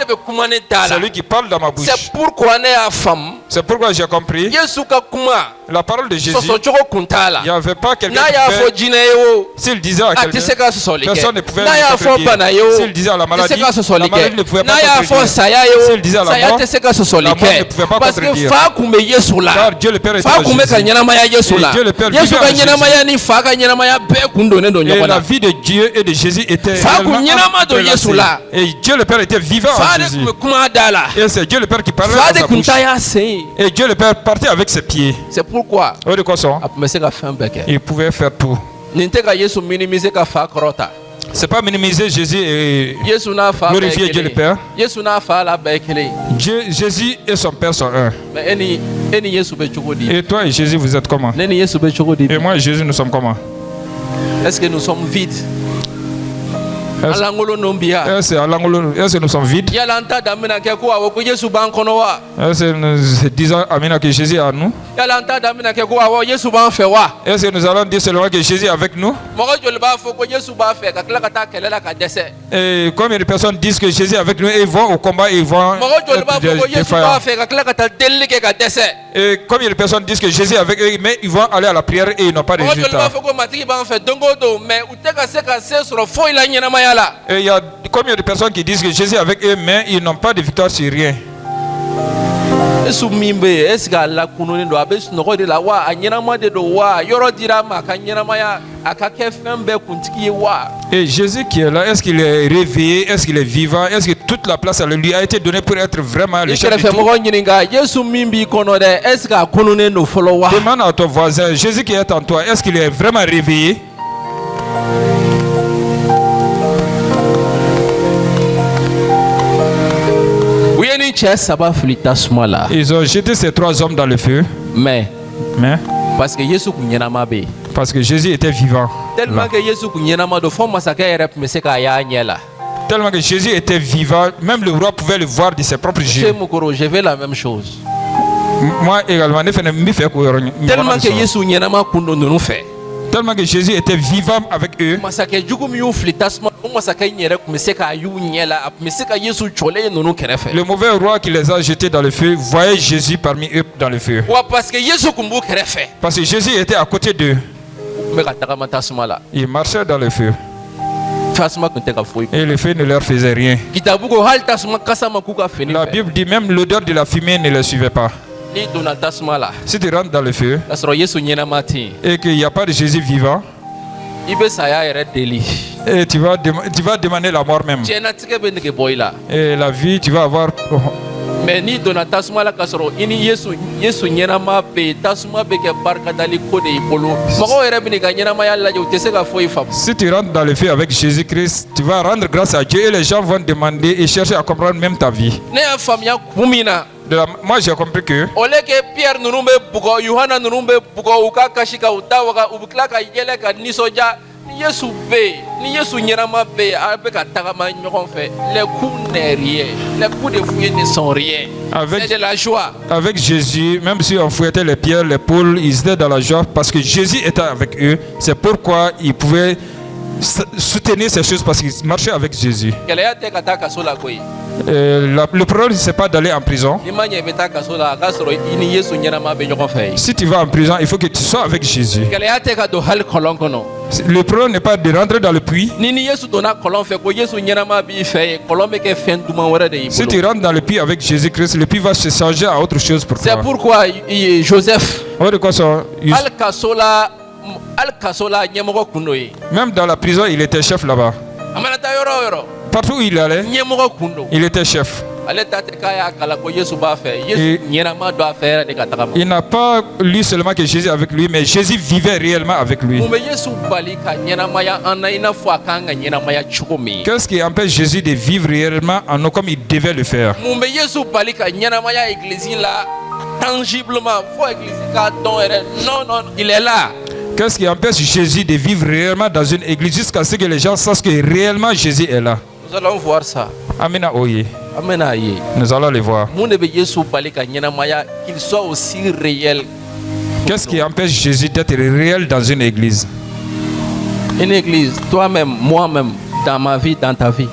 c'est lui qui parle dans ma bouche. C'est pourquoi j'ai compris La parole de Jésus, il n'y avait pas quelqu'un qui s'il disait à quelqu'un, personne ne pouvait le contredire. S'il disait à la maladie ne pouvait pas contredire. S'il disait à la mort ne pouvait pas contredire. Car Dieu le Père était en Jésus. Et Dieu le Père vivait en Jésus. Et la vie de Dieu et de Jésus était réellement entrelacée. Et Dieu le Père était vivant en Jésus. Et c'est Dieu le Père qui parlait à sa bouche. Et Dieu le Père partait avec ses pieds. C'est pourquoi il pouvait faire tout. C'est pas minimiser Jésus et glorifier Dieu le Père. Jésus et son Père sont un. Et toi et Jésus, vous êtes comment? Et moi et Jésus, nous sommes comment? Est-ce que nous sommes vides? Est-ce que nous sommes vides? Est-ce que nous disons Amina que Jésus est à nous? Est-ce que nous allons dire seulement que Jésus est avec nous? Et combien de personnes disent que Jésus est avec nous et ils vont au combat et ils vont défaillants? Et combien de personnes disent que Jésus est avec eux mais ils vont aller à la prière et ils n'ont pas de résultat? Et il y a combien de personnes qui disent que Jésus est avec eux mais ils n'ont pas de victoire sur rien? Et Jésus qui est là, est-ce qu'il est réveillé? Est-ce qu'il est vivant? Est-ce que toute la place lui a été donnée pour être vraiment le chef de tout? Demande à ton voisin, Jésus qui est en toi, est-ce qu'il est vraiment réveillé? Ils ont jeté ces trois hommes dans le feu. Mais parce que Jésus était vivant. Tellement que Jésus était vivant, même le roi pouvait le voir de ses propres yeux. Je vais la même chose. Moi également, tellement que Jésus était vivant avec eux. Le mauvais roi qui les a jetés dans le feu voyait Jésus parmi eux dans le feu. Parce que Jésus était à côté d'eux. Il marchait dans le feu. Et le feu ne leur faisait rien. La Bible dit même l'odeur de la fumée ne les suivait pas. Si tu rentres dans le feu et qu'il n'y a pas de Jésus vivant, et tu vas demander la mort même. Et la vie, tu vas avoir. Mais ni donna tasuma la kasoro ini Yesu nyama be tasuma be ke barka dali ko de ipolo mago yere bini ka nyama ya la te se ka foi fam. Si tu rentres dans le feu avec Jésus-Christ, tu vas rendre grâce à Dieu et les gens vont demander et chercher à comprendre même ta vie. Ne ya fam ya kumina. Moi j'ai compris que ole ke Pierre nunumbe bugo Yohana nunumbe bugo uka kashika utawa ubukla ka yele ka nisoja Yesu be ni Yesu nyama be avec atagama nyokon fait les coups n'est rien, les coups de fouet ne sont rien. C'est de la joie. Avec Jésus, même si on fouettait les pierres, les poules, ils étaient dans la joie parce que Jésus était avec eux. C'est pourquoi ils pouvaient soutenir ces choses parce qu'ils marchaient avec Jésus. Le problème, c'est pas d'aller en prison. Si tu vas en prison, il faut que tu sois avec Jésus. Le problème n'est pas de rentrer dans le puits. Si tu rentres dans le puits avec Jésus-Christ, le puits va se changer à autre chose pour toi. C'est pourquoi Joseph, même dans la prison, il était chef là-bas. Partout où il allait, il était chef. Il n'a pas lu seulement que Jésus est avec lui, mais Jésus vivait réellement avec lui. Qu'est-ce qui empêche Jésus de vivre réellement en nous comme il devait le faire? Il est là. Qu'est-ce qui empêche Jésus de vivre réellement dans une église jusqu'à ce que les gens sachent que réellement Jésus est là? Nous allons voir ça. Amina Oye. Amina Oye. Nous allons le voir. Qu'il soit aussi réel. Qu'est-ce qui empêche Jésus d'être réel dans une église? Une église, toi-même, moi-même, dans ma vie, dans ta vie.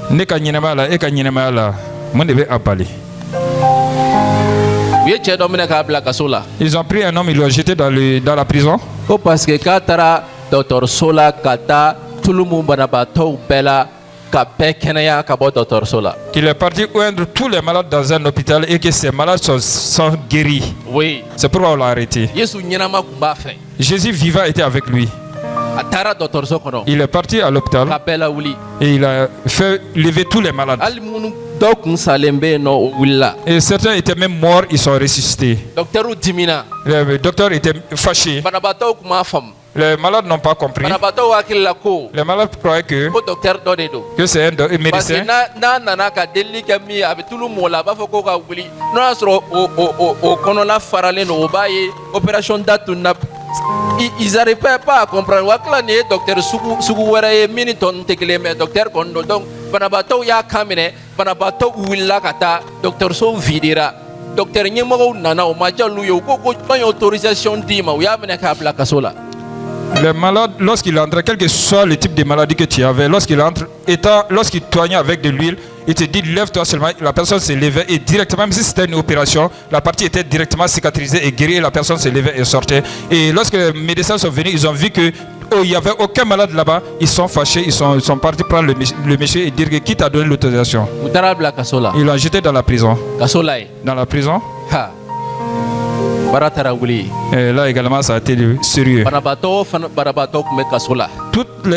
Ils ont pris un homme, ils l'ont jeté dans la prison. Parce que Katara, Dr. Sola, Kata, tout le monde banabato, Bella, Kapé, Kenaya, Kabo, Dr. Sola. Il est parti oindre tous les malades dans un hôpital et que ces malades sont guéris. Oui. C'est pourquoi on l'a arrêté. Jésus vivant était avec lui. Il est parti à l'hôpital et il a fait lever tous les malades. Et certains étaient même morts, ils sont ressuscités. Le docteur était fâché. Les malades n'ont pas compris. Les malades croyaient que c'est un médecin. Ils n'arrivaient pas à comprendre. Docteur docteur Kondo donc banabato ya kamine banabato willa kata docteur so vidira docteur nyemo nana o majalu yo ko autorisation dima o ya mene ka bla kasola. Les malades, lorsqu'il entrait, quel que soit le type de maladie que tu avais, lorsqu'il entre, lorsqu'il toignait avec de l'huile, il te dit lève-toi seulement. La personne se levait et directement, même si c'était une opération, la partie était directement cicatrisée et guérie et la personne se levait et sortait. Et lorsque les médecins sont venus, ils ont vu que il n'y avait aucun malade là-bas. Ils sont fâchés, ils sont partis prendre le monsieur et dire que qui t'a donné l'autorisation. Ils l'ont jeté dans la prison. Dans la prison. Et là également ça a été sérieux.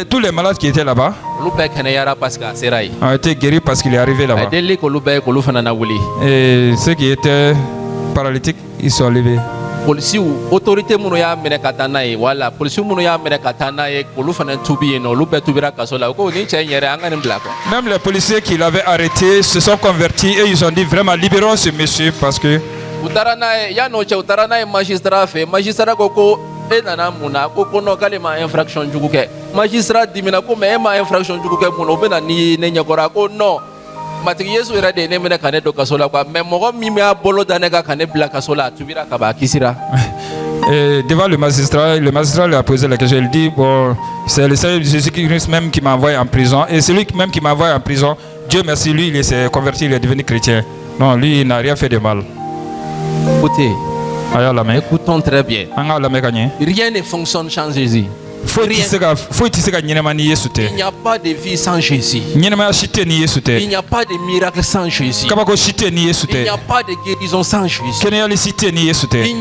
Tous les malades qui étaient là-bas ont été guéris parce qu'il est arrivé là-bas. Et ceux qui étaient paralytiques, ils sont levés. Même les policiers qui l'avaient arrêté se sont convertis et ils ont dit vraiment libérons ce monsieur parce que magistrat koko e nana muna ko no kale ma infraction jugu ke magistrat dimina ko me ma infraction jugu ke muno be na ni ne nyakora ko no matiki yesu era de ne mena kane do kasola kwa me mo mi me abolo dane ka kane bla kasola tubira ka ba kisira. Et devant le magistrat lui a posé la question. Il dit bon, c'est le Seigneur Jésus-Christ même qui m'a envoyé en prison et celui même qui m'a envoyé en prison, Dieu merci, lui il s'est converti, il est devenu chrétien. Non, lui il n'a rien fait de mal. Écoutez, écoutons très bien. Rien ne fonctionne sans Jésus. Il n'y a pas de vie sans Jésus. Il n'y a pas de miracle sans Jésus. Il n'y a pas de guérison sans Jésus. Il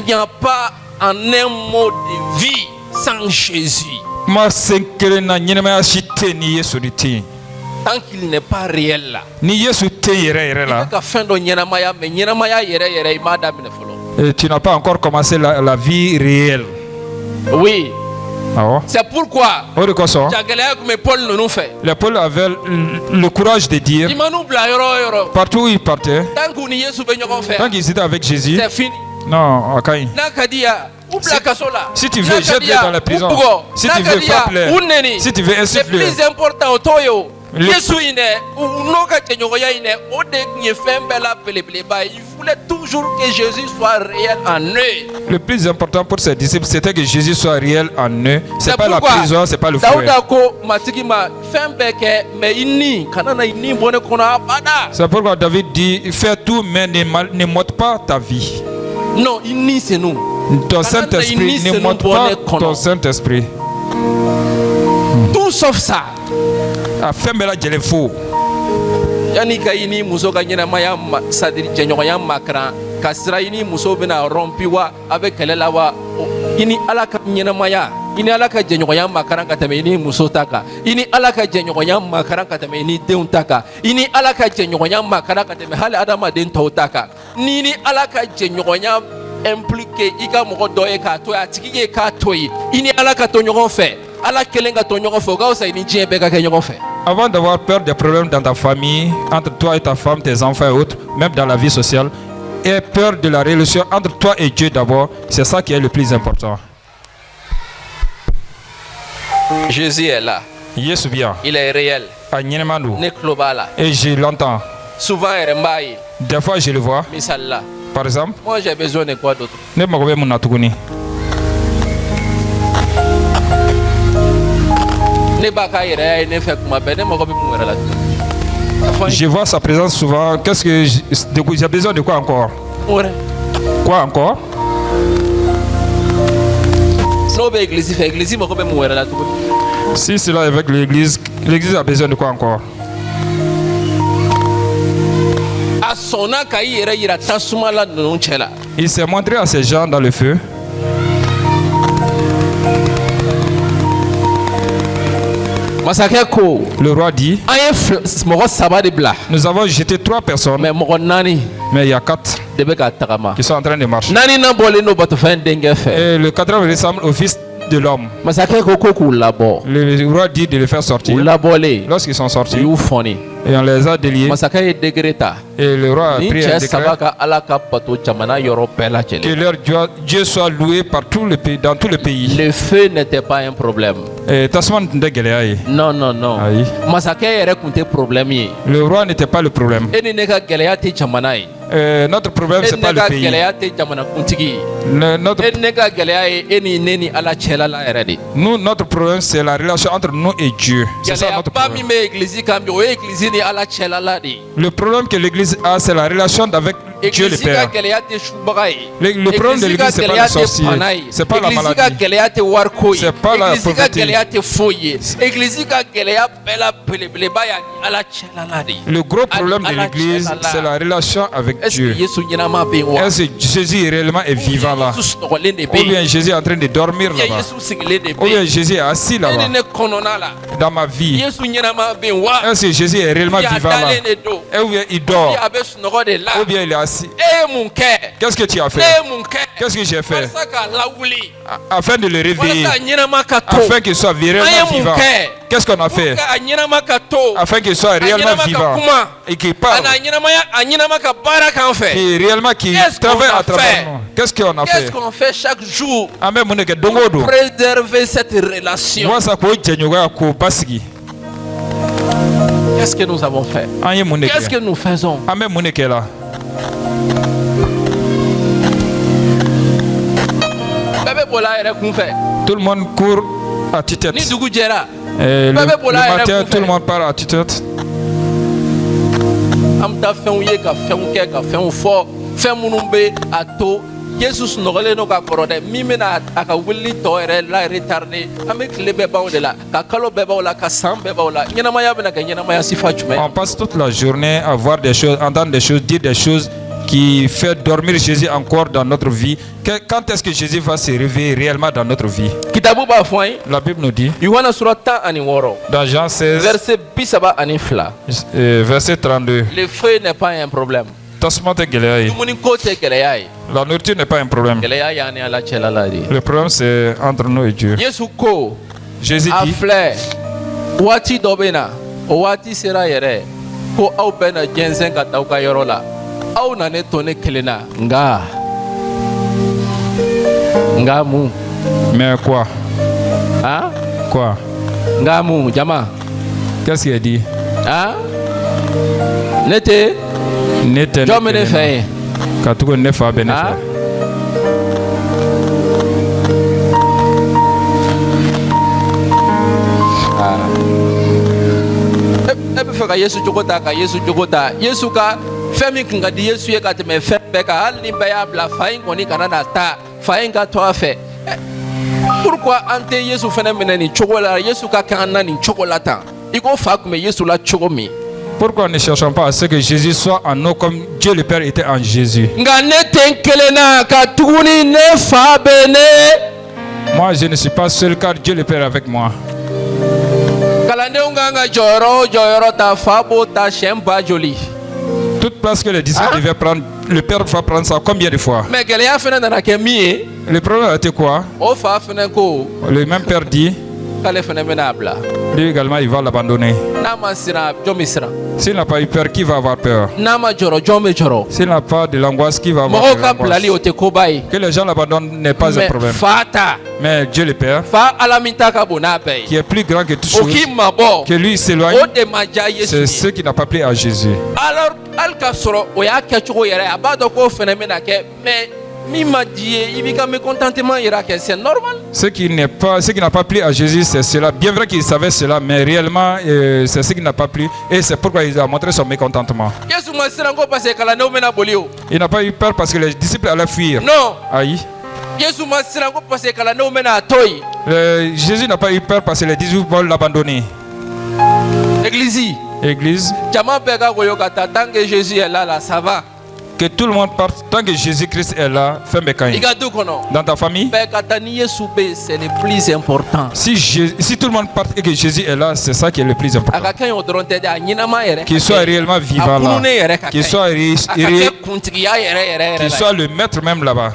n'y a pas un mot de vie sans Jésus. Tant qu'il n'est pas réel là. Et tu n'as pas encore commencé la vie réelle. Oui. Ah. C'est pourquoi les Paul avaient le courage de dire partout où ils partaient, tant qu'ils étaient avec Jésus, c'est fini. Non, Akaï. Si tu veux, jette-le dans la prison. Si tu veux, frappe-le. Si tu veux, insulte-le. Le plus important, il voulait toujours que Jésus soit réel en eux. Le plus important pour ses disciples, c'était que Jésus soit réel en eux. C'est pas la prison, c'est pas le fouet. C'est pourquoi David dit fais tout, mais ne monte pas ta vie. Non, c'est nous. Ton Saint-Esprit ne monte pas ton Saint-Esprit. Tout sauf ça. Afemela jele fo. Yani kayini muso ka ɲɛnamaya sadiri jɛɲɔgɔnya makran ka sira ini muso bena rompiwa avec kelela wa ini ala ka ɲɛnamaya ini ala ka jɛɲɔgɔnya makran ka tɛmɛ ini muso ta kan ini ala ka jɛɲɔgɔnya makran ka tɛmɛ ini denw ta kan ini ala ka jɛɲɔgɔnya makran ka tɛmɛ hali adamaden tɔw ta kan ni ala ka jɛɲɔgɔnya impliqué i ka mɔgɔ dɔ ye k'a to a tigi ye k'a to ye ini ala ka to ɲɔgɔn fɛ. Avant d'avoir peur des problèmes dans ta famille, entre toi et ta femme, tes enfants et autres, même dans la vie sociale, aie peur de la relation entre toi et Dieu d'abord. C'est ça qui est le plus important. Jésus est là. Jésus vient. Il est réel. Et je l'entends. Souvent, des fois, je le vois. Par exemple, moi j'ai besoin de quoi d'autre? Je vois sa présence souvent. Qu'est-ce que j'ai besoin de quoi encore? Quoi encore? Si cela est avec l'église, l'église a besoin de quoi encore? Il s'est montré à ces gens dans le feu. Le roi dit, nous avons jeté 3 personnes, mais il y a 4 qui sont en train de marcher. Et le 4e ressemble au fils de l'homme. Le roi dit de les faire sortir. Lorsqu'ils sont sortis, et on les a déliés, et le roi a pris un décret que leur Dieu soit loué par tout le pays, dans tout le pays. Le feu n'était pas un problème. Non. Le roi n'était pas le problème. Notre problème, c'est pas le pays. Notre problème, c'est la relation entre nous et Dieu. C'est ça notre problème. Le problème que l'église a, c'est la relation avec Dieu le Père. Le problème de l'église, c'est pas le sorcier, c'est pas la maladie, c'est pas la pauvreté. Le gros problème de l'église, c'est la relation avec Dieu. Est-ce que Jésus réellement est vivant là? Ou bien Jésus est en train de dormir là-bas? Ou bien Jésus est assis là-bas? Dans ma vie, est-ce que Jésus est réellement vivant là? Ou bien il dort? Ou bien il est assis? Qu'est-ce que tu as fait? Qu'est-ce que j'ai fait? Afin de le réveiller, afin qu'il soit réellement vivant. Qu'est-ce qu'on a fait? Afin qu'il soit réellement vivant et qu'il parle. Et réellement qu'il travaille à travers nous. Qu'est-ce qu'on a fait? Qu'est-ce qu'on fait chaque jour pour préserver cette relation? Qu'est-ce que nous avons fait? Qu'est-ce que nous faisons? Tout le monde court à tue-tête. Le matin, tout le monde part à tue-tête. On passe toute la journée à voir des choses, entendre des choses, dire des choses qui fait dormir Jésus encore dans notre vie. Quand est-ce que Jésus va se réveiller réellement dans notre vie? La Bible nous dit dans Jean 16 verset 32, le feu n'est pas un problème. La nourriture n'est pas un problème. Le problème, c'est entre nous et Dieu. Jésus dit, mais quoi? Hein? Quoi? Qu'est-ce qu'il a dit? Hein? N'était jamais ne fait. Quand tu ne fais pas pourquoi ante Yesu phénomène ni chocolat Yesu ka kana ni chocolata iko fa comme Yesu la chocomi? Pourquoi ne cherchons pas à ce que Jésus soit en nous comme Dieu le Père était en Jésus? Moi je ne suis pas seul car Dieu le Père est avec moi. Toute place que les disciples devaient prendre, le Père va prendre ça combien de fois? Le problème était quoi? Le même Père dit, lui également il va l'abandonner. S'il n'a pas eu peur, qui va avoir peur? S'il n'a pas de l'angoisse, qui va avoir de l'angoisse? Que les gens l'abandonnent n'est pas un problème. Mais Dieu le Père, qui est plus grand que toutes choses, que lui s'éloigne, c'est ce qui n'a pas plu à Jésus. c'est normal. Ce qui n'a pas plu à Jésus, c'est cela. Bien vrai qu'il savait cela, mais réellement, c'est ce qui n'a pas plu. Et c'est pourquoi il a montré son mécontentement. Il n'a pas eu peur parce que les disciples allaient fuir. Non. Aïe. Jésus n'a pas eu peur parce que les disciples vont l'abandonner. Église. Tant que Jésus est là, ça va. Que tout le monde parte. Tant que Jésus-Christ est là, fais mécanique. Dans ta famille, c'est le plus important. Si tout le monde part et que Jésus est là, c'est ça qui est le plus important. Qu'il soit réellement vivant là. Qu'il soit le maître même là-bas.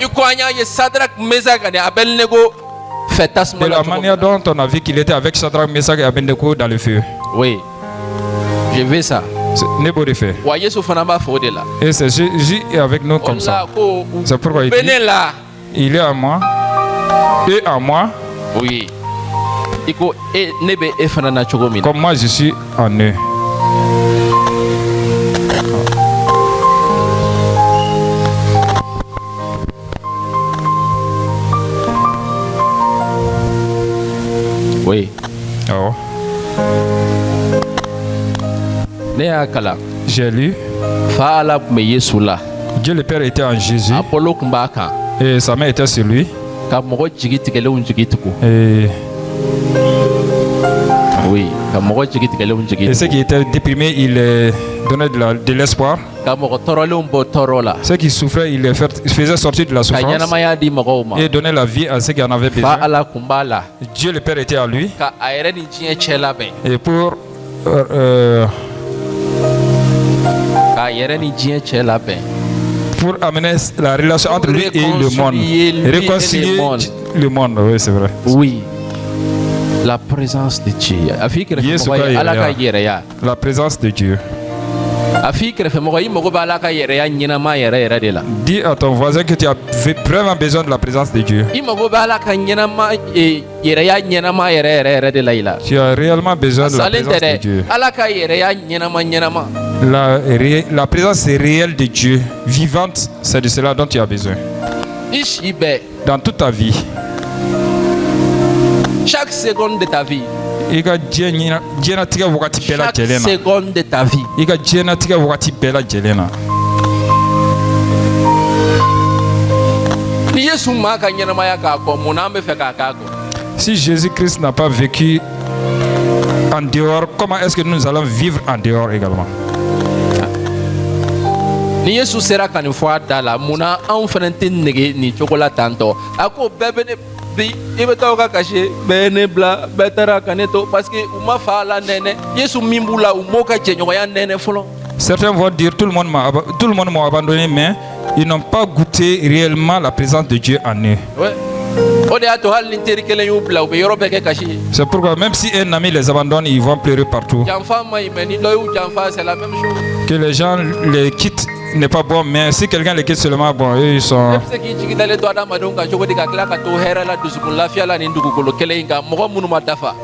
De la manière dont on a vu qu'il était avec Shadrach, Meshach et Abednego dans le feu. Oui, je veux ça. C'est beau de faire. Et c'est Jésus est avec nous comme ça. C'est pourquoi il dit, il est à moi et à moi. Oui. Comme moi je suis en eux. Oui. Oh. J'ai lu. Dieu le Père était en Jésus. Et sa main était sur lui. Et ceux qui étaient déprimés, il donnait de l'espoir. Ceux qui souffraient, il les faisait sortir de la souffrance. Et donnait la vie à ceux qui en avaient besoin. Dieu le Père était à lui. Et pour amener la relation entre lui et le monde. Réconcilier le monde, oui, c'est vrai. Oui. La présence de Dieu. La présence de Dieu. Dis à ton voisin que tu as vraiment besoin de la présence de Dieu. Tu as réellement besoin de la présence de Dieu. La présence réelle de Dieu, vivante, c'est de cela dont tu as besoin. Dans toute ta vie. Chaque seconde de ta vie. Chaque seconde de ta vie. Si Jésus-Christ n'a pas vécu en dehors, comment est-ce que nous allons vivre en dehors également? Ni Yesu sera kani fo dala muna an fana te nege ni cogola tanto ako bebe ne bi ibe taw ka kache be ne bla betara kaneto parce que uma fa la nene Yesu mimbula umoka chenyo ya nene folo. Certains vont dire tout le monde m'a abandonné, mais ils n'ont pas goûté réellement la présence de Dieu en eux. Ouais. C'est pourquoi même si un ami les abandonne, ils vont pleurer partout. Que les gens les quittent n'est pas bon, mais si quelqu'un les quitte seulement, bon, eux ils sont...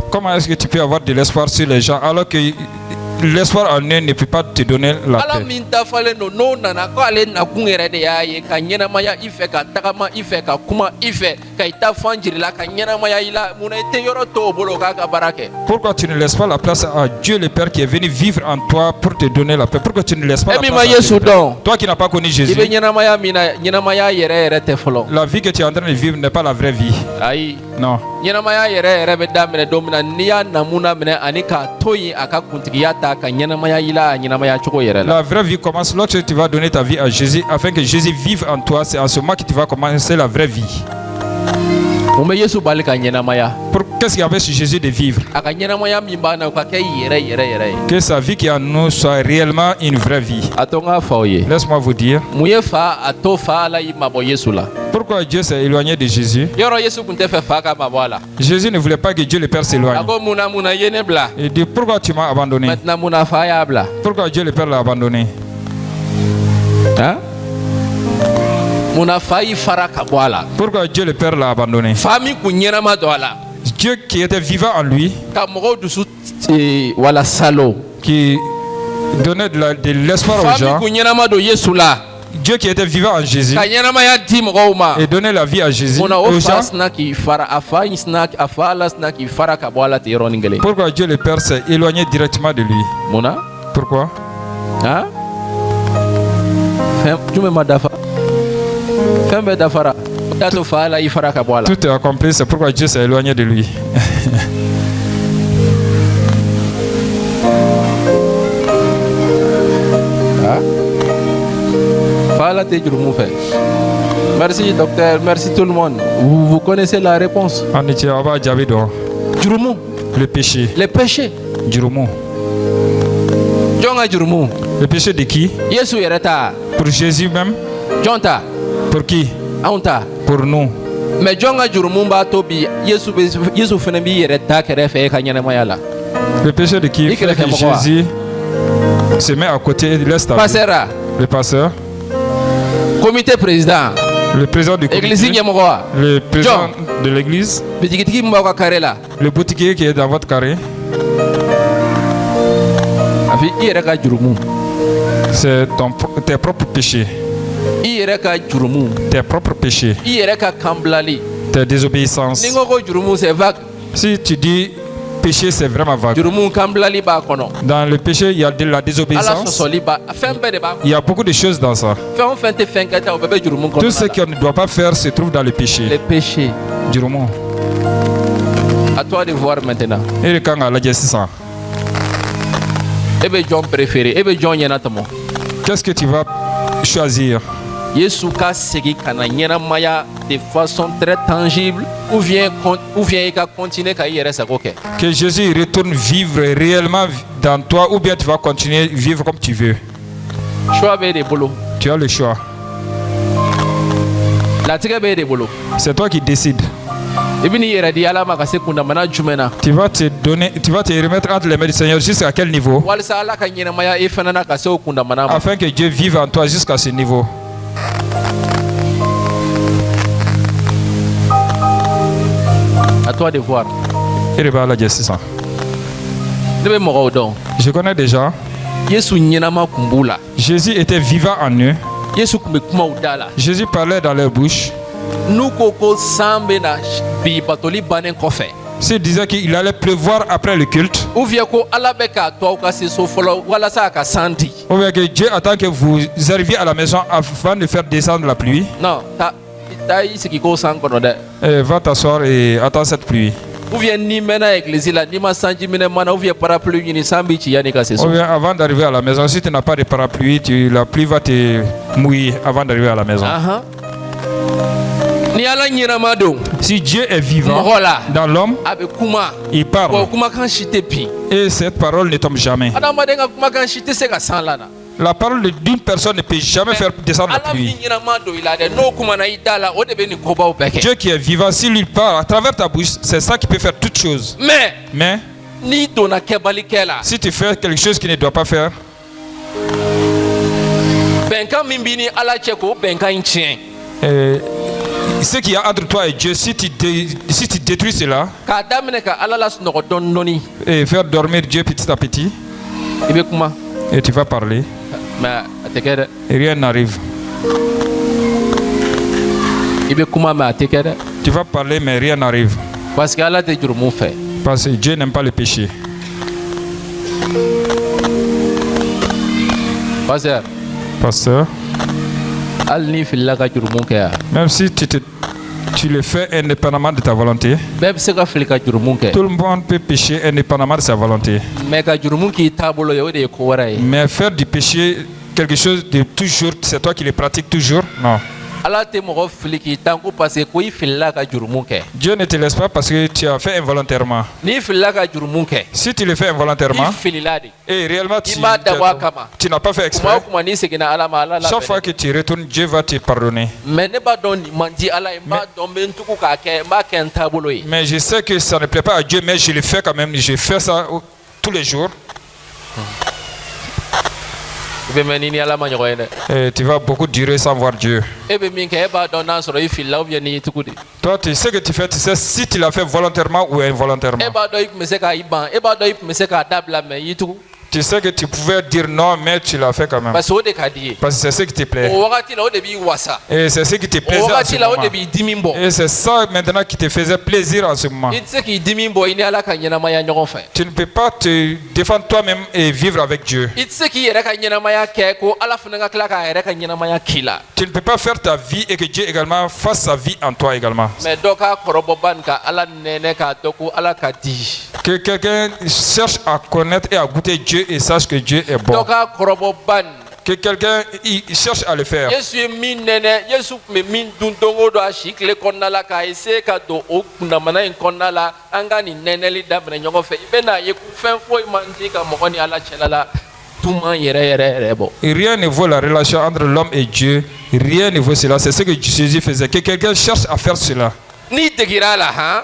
Comment est-ce que tu peux avoir de l'espoir sur les gens alors que l'espoir en eux ne peut pas te donner la paix? Pourquoi tu ne laisses pas la place à Dieu le Père qui est venu vivre en toi pour te donner la paix? Pourquoi tu ne laisses pas la place à Dieu? Toi qui n'as pas connu Jésus, la vie que tu es en train de vivre n'est pas la vraie vie. Non. La vraie vie commence lorsque tu vas donner ta vie à Jésus afin que Jésus vive en toi. C'est en ce moment que tu vas commencer la vraie vie. Qu'est-ce qu'il y avait sur Jésus de vivre? Que sa vie qui est en nous soit réellement une vraie vie. Laisse-moi vous dire pourquoi Dieu s'est éloigné de Jésus. Jésus ne voulait pas que Dieu le Père s'éloigne. Il dit pourquoi tu m'as abandonné? Pourquoi Dieu le Père l'a abandonné? Hein? Pourquoi Dieu le Père l'a abandonné? Dieu qui était vivant en lui, qui donnait de l'espoir aux gens, Dieu qui était vivant en Jésus et donner la vie à Jésus aux gens. Pourquoi Dieu le Père s'est éloigné directement de lui? Pourquoi? Tout est accompli, c'est pourquoi Dieu s'est éloigné de lui. Merci docteur, merci tout le monde. Vous connaissez la réponse. Le péché. Le péché. Le péché de qui? Pour Jésus même. Pour qui? Pour nous. Mais le péché de qui? Fait que Jésus se met à côté, il laisse ta vie. Le pasteur. Comité président. Le président du comité. Le président de l'église. Le boutiquier qui est dans votre carré. C'est tes propres péchés. Tes propres péchés. Tes désobéissances. Si tu dis péché, c'est vraiment vague. Dans le péché, il y a de la désobéissance. Il y a beaucoup de choses dans ça. Tout ce qu'on ne doit pas faire se trouve dans le péché. Le péché. À toi de voir maintenant. Et quand on a ça. Qu'est-ce que tu vas choisir? De façon très tangible ou bien continuer que Jésus retourne vivre réellement dans toi ou bien tu vas continuer à vivre comme tu veux. Tu as le choix. C'est toi qui décides. Tu vas te donner, tu vas te remettre entre les mains du Seigneur jusqu'à quel niveau? Afin que Dieu vive en toi jusqu'à ce niveau. À toi de voir. Je connais déjà. Jésus était vivant en eux. Jésus parlait dans leur bouche. S'il disait qu'il allait pleuvoir après le culte, ou bien que Dieu attend que vous arriviez à la maison afin de faire descendre la pluie. Non, va t'asseoir et attends cette pluie. Ou bien avant d'arriver à la maison, si tu n'as pas de parapluie, la pluie va te mouiller avant d'arriver à la maison. Si Dieu est vivant dans l'homme, il parle. Et cette parole ne tombe jamais. La parole d'une personne ne peut jamais faire descendre la pluie. Dieu qui est vivant, s'il parle à travers ta bouche, c'est ça qui peut faire toutes choses. Mais si tu fais quelque chose qu'il ne doit pas faire, ce qu'il y a entre toi et Dieu, si tu détruis cela et faire dormir Dieu petit à petit, et tu vas parler, et rien n'arrive. Tu vas parler mais rien n'arrive. Parce que Dieu n'aime pas le péché. Pasteur, même si tu le fais indépendamment de ta volonté, tout le monde peut pécher indépendamment de sa volonté. Mais faire du péché quelque chose de toujours, c'est toi qui le pratiques toujours? Non. Dieu ne te laisse pas parce que tu as fait involontairement. Si tu le fais involontairement et réellement tu n'as pas fait exprès, chaque fois que tu retournes, Dieu va te pardonner. Mais je sais que ça ne plaît pas à Dieu, mais je le fais quand même. Je fais ça tous les jours. Et tu vas beaucoup durer sans voir Dieu. Toi, tu sais que tu fais, tu sais si tu l'as fait volontairement ou involontairement. Tu sais que tu pouvais dire non, mais tu l'as fait quand même. Parce que c'est ce qui te plaît. Et c'est ce qui te plaisait en ce moment. Et c'est ça maintenant qui te faisait plaisir en ce moment. Tu ne peux pas te défendre toi-même et vivre avec Dieu. Tu ne peux pas faire ta vie et que Dieu également fasse sa vie en toi également. Que quelqu'un cherche à connaître et à goûter Dieu et sache que Dieu est bon. Que quelqu'un cherche à le faire. Et rien ne vaut la relation entre l'homme et Dieu. Rien ne vaut cela. C'est ce que Jésus faisait. Que quelqu'un cherche à faire cela.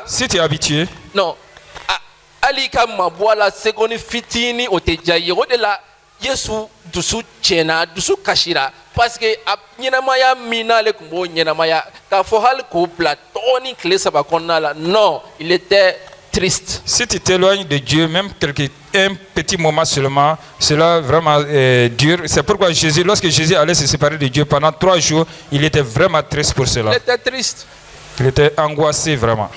Si tu es habitué. Non. Alika mabwala segoni fitini otejayi odela Yesu dusu chena dusu kashira parce que nyenamaya mina le kumbo nyenamaya ka fohal ko platoni klesa bakonna la non il était triste. Si tu t'éloignes de Dieu même un petit moment seulement, cela vraiment dur. C'est pourquoi Jésus, lorsque Jésus allait se séparer de Dieu pendant 3 jours, il était vraiment triste pour cela. Il était triste. Il était angoissé vraiment.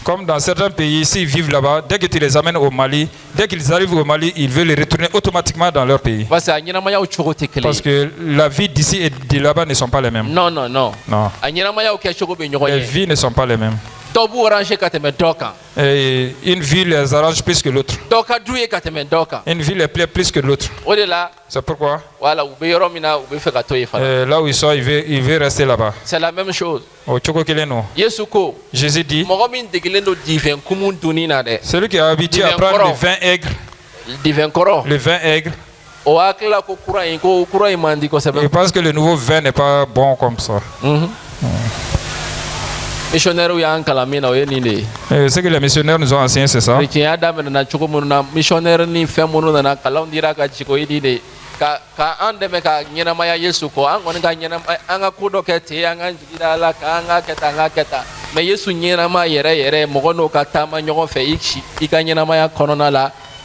Comme dans certains pays, s'ils vivent là-bas, dès que tu les amènes au Mali, dès qu'ils arrivent au Mali, ils veulent les retourner automatiquement dans leur pays. Parce que la vie d'ici et de là-bas ne sont pas les mêmes. Non. Les vies ne sont pas les mêmes. Et une vie les arrange plus que l'autre. Une vie les plaît plus que l'autre. C'est pourquoi là où ils sont, ils veulent rester là-bas. C'est la même chose. Jésus dit, celui qui est habitué à prendre le vin aigre, il pense que le nouveau vin n'est pas bon comme ça. Missionnaire ce que les missionnaires nous ont enseigné, c'est ça.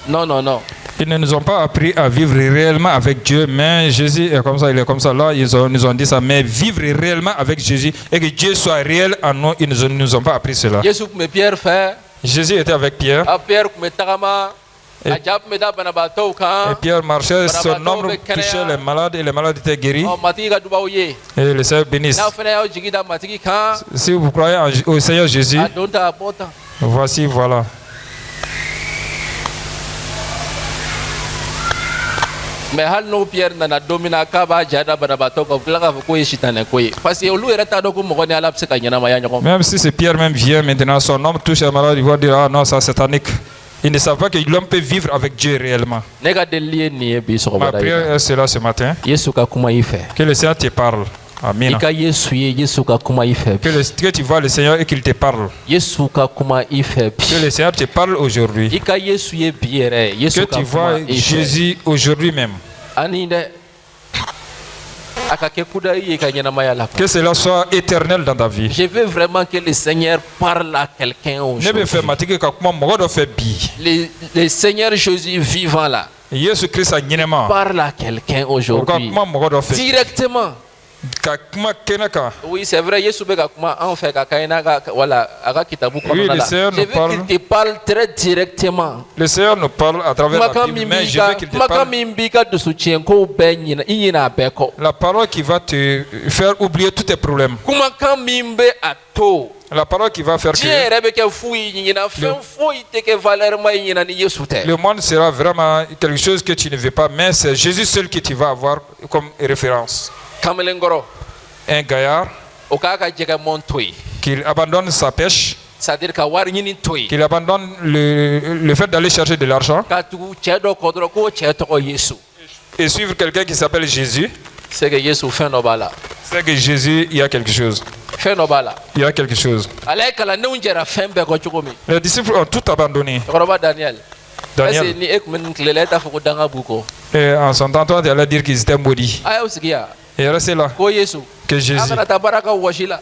Non. Ils ne nous ont pas appris à vivre réellement avec Dieu, mais Jésus est comme ça, il est comme ça. Là, ils nous ont dit ça, mais vivre réellement avec Jésus et que Dieu soit réel en nous, ils ne nous ont pas appris cela. Jésus était avec Pierre. Et Pierre marchait, son ombre touchait les malades et les malades étaient guéris. Et le Seigneur bénisse. Si vous croyez au Seigneur Jésus, voici, voilà. Mais hal no Pierre nana domina kaba jada banabato ko flanga ko yishitane ko parce que olu era tado ko mo goni ala pseka nyana maya nyoko. Même si c'est Pierre même vient maintenant, son homme touche un malade, il va dire ah non, ça c'est satanique. Il ne savent pas que l'homme peut vivre avec Dieu réellement. Ma prière est cela ce matin. Que le Seigneur te parle. Amen. Que tu vois le Seigneur et qu'il te parle. Que le Seigneur te parle aujourd'hui. Que tu vois Jésus aujourd'hui même. Que cela soit éternel dans ta vie. Je veux vraiment que le Seigneur parle à quelqu'un aujourd'hui. Le Seigneur Jésus vivant là parle à quelqu'un aujourd'hui. Directement. Oui, c'est vrai. Je veux qu'il te parle très directement. Le Seigneur nous parle à travers la Bible, mais je veux qu'il te parle. La parole qui va te faire oublier tous tes problèmes. La parole qui va faire que le monde sera vraiment quelque chose que tu ne veux pas, mais c'est Jésus seul que tu vas avoir comme référence. Un gaillard qui abandonne sa pêche, qu'il abandonne le fait d'aller chercher de l'argent et suivre quelqu'un qui s'appelle Jésus. C'est que Jésus fait nos balles. C'est que Jésus, il y a quelque chose. Il y a quelque chose. Les disciples ont tout abandonné. Daniel. Et en son temps, tu allais dire qu'ils étaient maudits. Et restez là. Que Jésus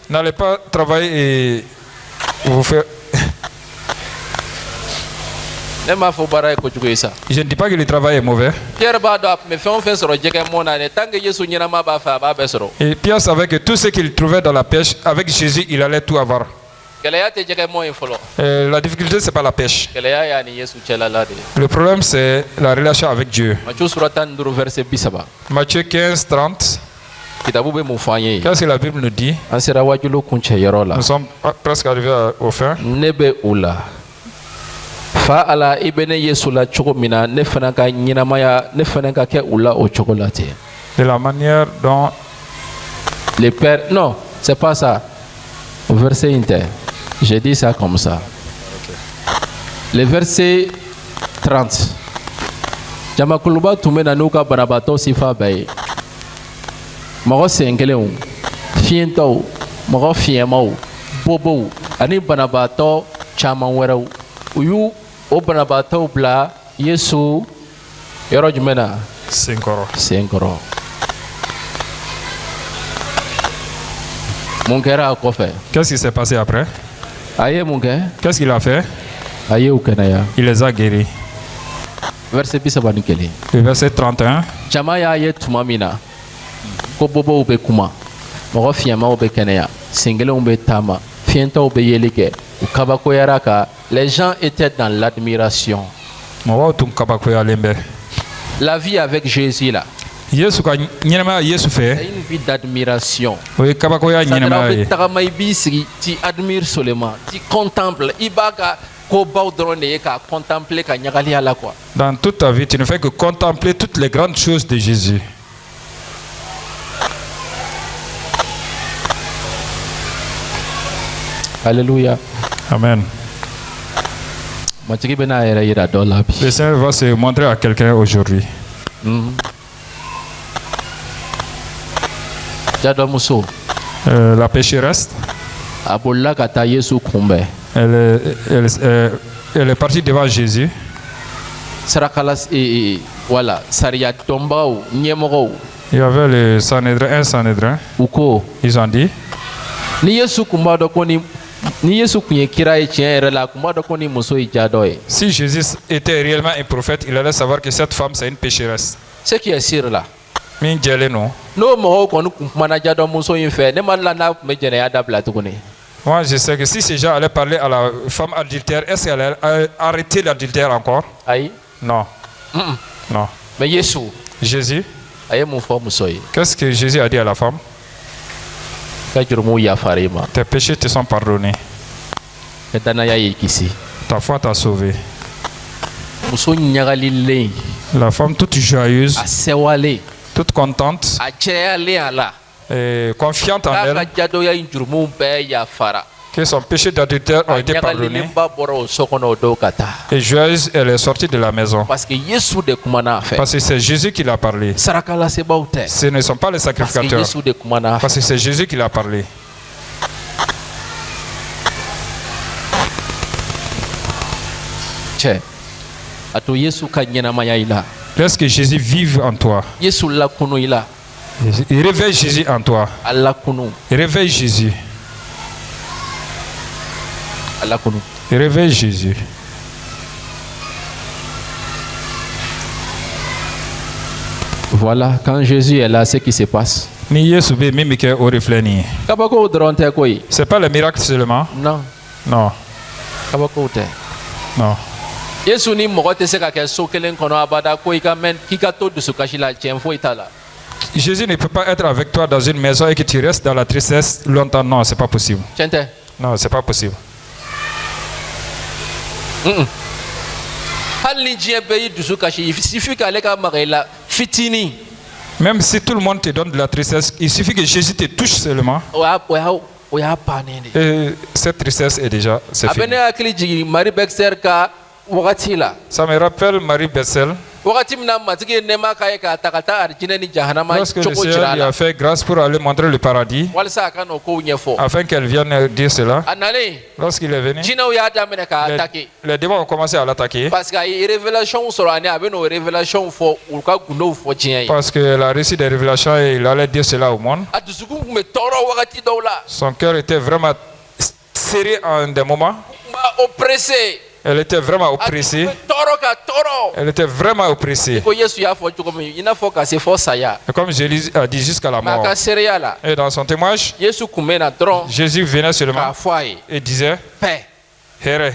n'allait pas travailler vous faites... Ne m'a fait barrer que tu es ça. Je ne dis pas que le travail est mauvais. Pierre Bada me fait un fait sur le djeka mon année tant que Jésus n'y a pas fait ba besro. Et Pierre savait que tout ce qu'il trouvait dans la pêche, avec Jésus, il allait tout avoir. La difficulté, c'est pas la pêche. Le problème, c'est la relation avec Dieu. Matthieu 15, 30. Qu'est-ce que la Bible nous dit? Nous sommes presque arrivés au fin. Fa ala ibene Yesu la chogo mina ne fana ka nyinamaya ne fana ka ke ula o chocolate. De la manière dont les pères, non, c'est pas ça. Verset inter. J'ai dit ça comme ça. Le verset 30. Jamakuluba tumena nuka banabato sifa bay. Mago sengeleu. Fiento, mago fiemau, bobo, ani banabato chama werau. Uyu o banabato bla Yesu yoro jumena senkoro mon cœur a quoi fait. Qu'est-ce qui s'est passé après? Aïe mon cœur. Qu'est-ce qu'il a fait? Aïe ou kenaya. Il les a guéris. Verset bisabanikeli. Le verset 31. Jamaya aye tumamina. Ko bobo ube kuma. Mo fiama ube kenaya. Singele ube tama. Fienta ube yelike. Ukabako yaraka. Les gens étaient dans l'admiration. La vie avec Jésus là. C'est une vie d'admiration. Tu admires seulement. Tu contemples. Dans toute ta vie, tu ne fais que contempler toutes les grandes choses de Jésus. Alléluia. Amen. Le Seigneur va se montrer à quelqu'un aujourd'hui. La pécheresse, elle est partie devant Jésus. Voilà, il y avait le Sanhédrin, un Sanhédrin. Ils ont dit si Jésus était réellement un prophète, il allait savoir que cette femme c'est une pécheresse. Ce qui est sûr là. Moi je sais que si ces gens allaient parler à la femme adultère, est-ce qu'elle allait arrêter l'adultère encore? Non. Non. Mais Jésus, qu'est-ce que Jésus a dit à la femme? Tes péchés te sont pardonnés. Ta foi t'a sauvé. La femme toute joyeuse, toute contente, et confiante en elle, que son péché d'adultère a été pardonné. Et joyeuse, elle est sortie de la maison. Parce que c'est Jésus qui l'a parlé. Ce ne sont pas les sacrificateurs. Parce que c'est Jésus qui l'a parlé. Laisse que Jésus vive en toi. Il réveille Jésus en toi. Il réveille Jésus. Il réveille Jésus. Voilà, quand Jésus est là, ce qui se passe. C'est pas le miracle seulement. Non. Non. Non. Jésus ne peut pas être avec toi dans une maison et que tu restes dans la tristesse longtemps. Non, c'est pas possible. Non, c'est pas possible. Même si tout le monde te donne de la tristesse, il suffit que Jésus te touche seulement. Et cette tristesse est déjà fini. Ça me rappelle Marie Bessel. Lorsque le Seigneur lui a fait grâce pour aller montrer le paradis, afin qu'elle vienne dire cela, lorsqu'il est venu, les démons ont commencé à l'attaquer. Parce qu'elle a reçu des révélations et il allait dire cela au monde. Son cœur était vraiment serrée en des moments. Oppressée. Elle était vraiment oppressée. Elle était vraiment oppressée. Et comme Jésus a dit jusqu'à la mort. Et dans son témoignage, Jésus venait seulement et disait, Here.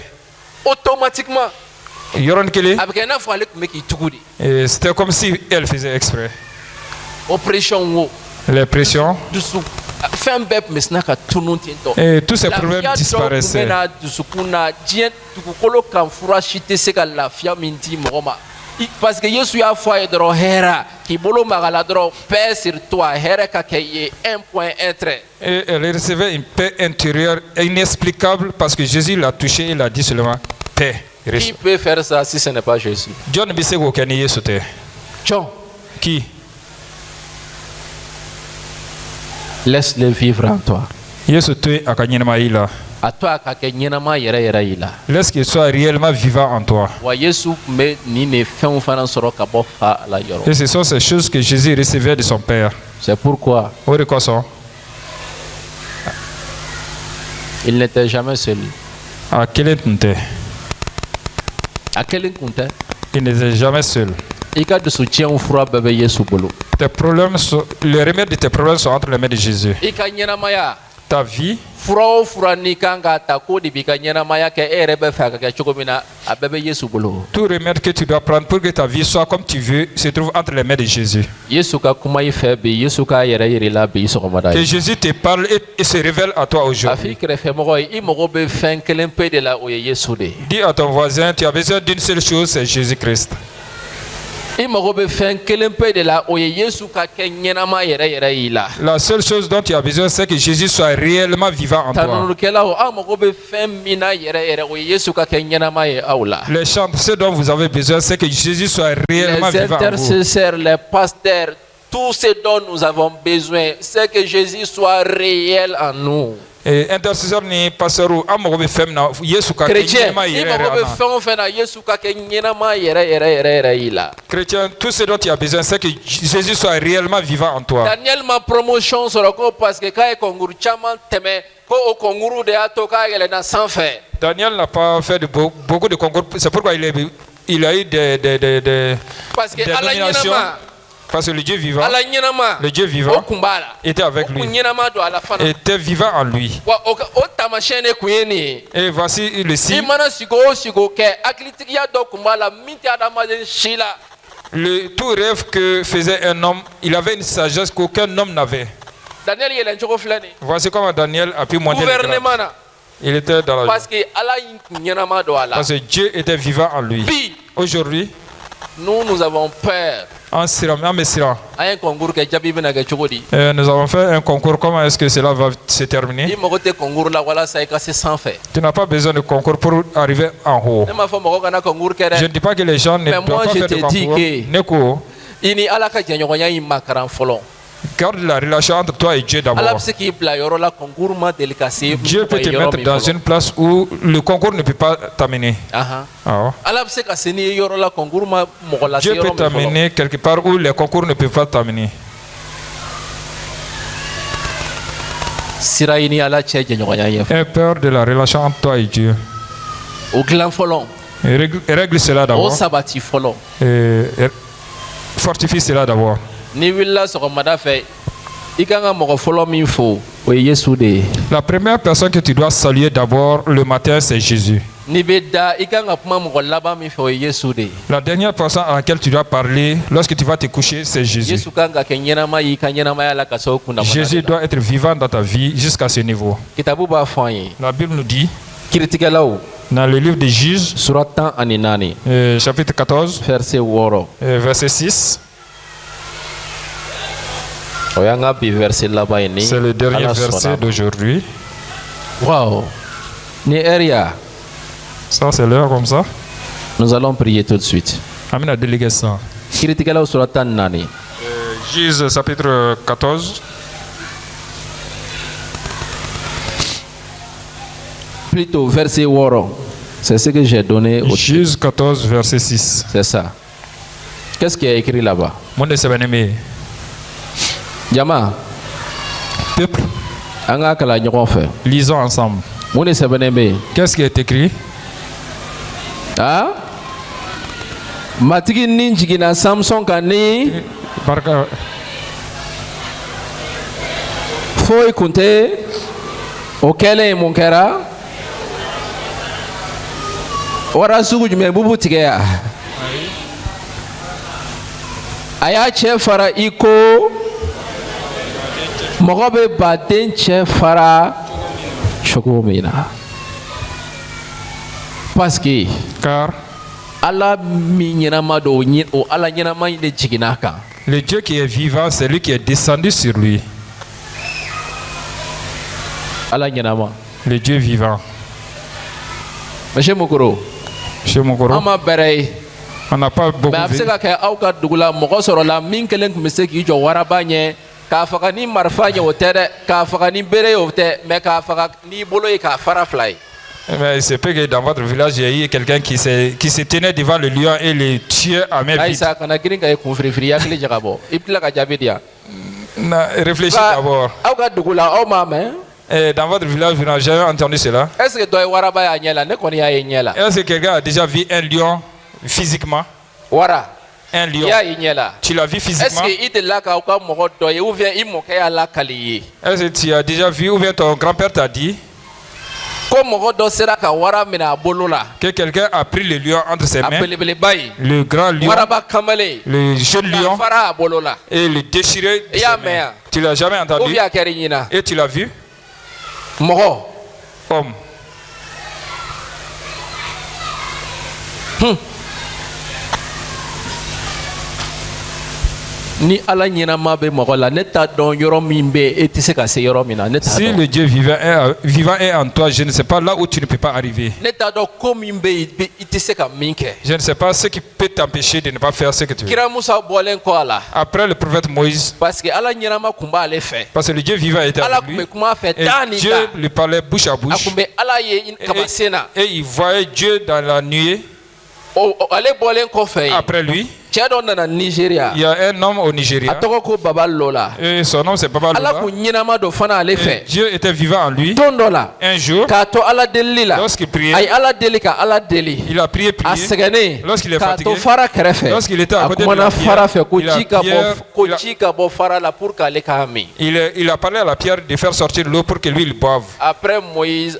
Automatiquement. Et c'était comme si elle faisait exprès. Oppression. Les pressions. Et tous ces problèmes disparaissaient. Parce que Jésus a fait de l'hera qui bolo magaladro paix sur toi hera kakeye un point trait. Et elle recevait une paix intérieure inexplicable parce que Jésus l'a touché et il a dit seulement paix. Qui peut faire ça si ce n'est pas Jésus? John Bissego Kanye sauté. John. Qui? Laisse-le vivre en toi. À toi, laisse qu'il soit réellement vivant en toi. Et ce sont ces choses que Jésus recevait de son Père. C'est pourquoi il n'était jamais seul. Il n'était jamais seul. Tes problèmes, les remèdes de tes problèmes sont entre les mains de Jésus. Ta vie, tout remède que tu dois prendre pour que ta vie soit comme tu veux se trouve entre les mains de Jésus. Que Jésus te parle et se révèle à toi aujourd'hui. Dis à ton voisin, tu as besoin d'une seule chose, c'est Jésus-Christ. La seule chose dont tu as besoin, c'est que Jésus soit réellement vivant en toi. Les chants, ce dont vous avez besoin, c'est que Jésus soit réellement vivant en vous. Les intercesseurs, les pasteurs, tout ce dont nous avons besoin, c'est que Jésus soit réel en nous. Et intercesseur ni pasteur ou amoureux femme na Yesu ka chrétien tout ce dont tu as besoin c'est que Jésus soit réellement vivant en toi. Daniel ma promotion sur le parce que quand kongouru chama teme ko o kongouru de atoka ele na sans fait. Daniel n'a pas fait de beaucoup de concours, c'est pourquoi il a eu des nominations. Parce que le Dieu vivant était avec lui, était vivant en lui. Et voici le signe. Le tout rêve que faisait un homme, il avait une sagesse qu'aucun homme n'avait. Voici comment Daniel a pu monter le grade. Il était dans la parce que Dieu était vivant en lui. Aujourd'hui, nous avons peur. Nous avons fait un concours. Comment est-ce que cela va se terminer? Tu n'as pas besoin de concours pour arriver en haut. Je ne dis pas que les gens ne doivent pas faire de concours. Garde la relation entre toi et Dieu d'abord. Dieu peut te mettre dans une place où le concours ne peut pas t'amener. Dieu peut t'amener quelque part où les concours ne peuvent pas t'amener. Aie peur de la relation entre toi et Dieu. Règle cela d'abord. Fortifie cela d'abord. La première personne que tu dois saluer d'abord le matin, c'est Jésus. La dernière personne à laquelle tu dois parler lorsque tu vas te coucher, c'est Jésus. Jésus doit être vivant dans ta vie jusqu'à ce niveau. La Bible nous dit dans le livre de Juges, chapitre 14, verset 6. C'est le dernier verset d'aujourd'hui. Wow. Ça, c'est l'heure comme ça. Nous allons prier tout de suite. Amen. Juges chapitre 14. Plutôt verset Woro. C'est ce que j'ai donné au Juges 14, verset 6. C'est ça. Qu'est-ce qui est écrit là-bas? Peuple, lisons ensemble. Qu'est-ce qui est écrit? Ah? Matigi ninjigina Samson kani. Foi kunte. Okele munkera. Ora sugu jume bubu tigea. Aya che fara iko. Mogobe baden che fara chogomina. Parce que car Allah minyamado o Allah nyama inde jiginaka. Le Dieu qui est vivant, c'est lui qui est descendu sur lui. Allah nyama. Le Dieu vivant. Monsieur Mokoro. Monsieur Mokoro. Ama berei. On n'a pas beaucoup vu. Mais abseka ka auka dugula mogo soro la min kelen kumeseki jo warabanye ka faka ni marfanye otere ka faka ni bere ote mais ka faka ni bolo ka fara fly. Mais c'est peut que dans votre village, il y a eu quelqu'un qui se tenait devant le lion et le tuait à main vide. Réfléchis d'abord. Dans votre village, vous n'avez jamais entendu cela? Est-ce que quelqu'un a déjà vu un lion physiquement? Un lion. Tu l'as vu physiquement? Est-ce que tu as déjà vu ou bien ton grand-père t'a dit que quelqu'un a pris le lion entre ses mains, le grand lion, le jeune lion, et le déchiré de ses mains? Tu l'as jamais entendu? Et tu l'as vu? Homme. Ni ala nyinama be mogo la ne ta don yoro min be e ti se ka se yoro mina ne ta si le Dieu vivant est en toi, je ne sais pas là où tu ne peux pas arriver. Ne ta don ko min be e ti se ka min ke. Je ne sais pas ce qui peut t'empêcher de ne pas faire ce que tu veux. Kira Musa bolen ko ala. Après le prophète Moïse, parce que ala nyinama kumba ale fait. Parce que le Dieu vivant était avec lui. Et Dieu lui parlait bouche à bouche. Et il voyait Dieu dans la nuée. Après lui, il y a un homme au Nigeria. Et son nom c'est Baba Lola. Et Dieu était vivant en lui. Un jour, lorsqu'il priait, il a prié. Lorsqu'il est fatigué, lorsqu'il était à côté de la pierre, il a parlé à la pierre de faire sortir l'eau pour que lui il boive. Après Moïse,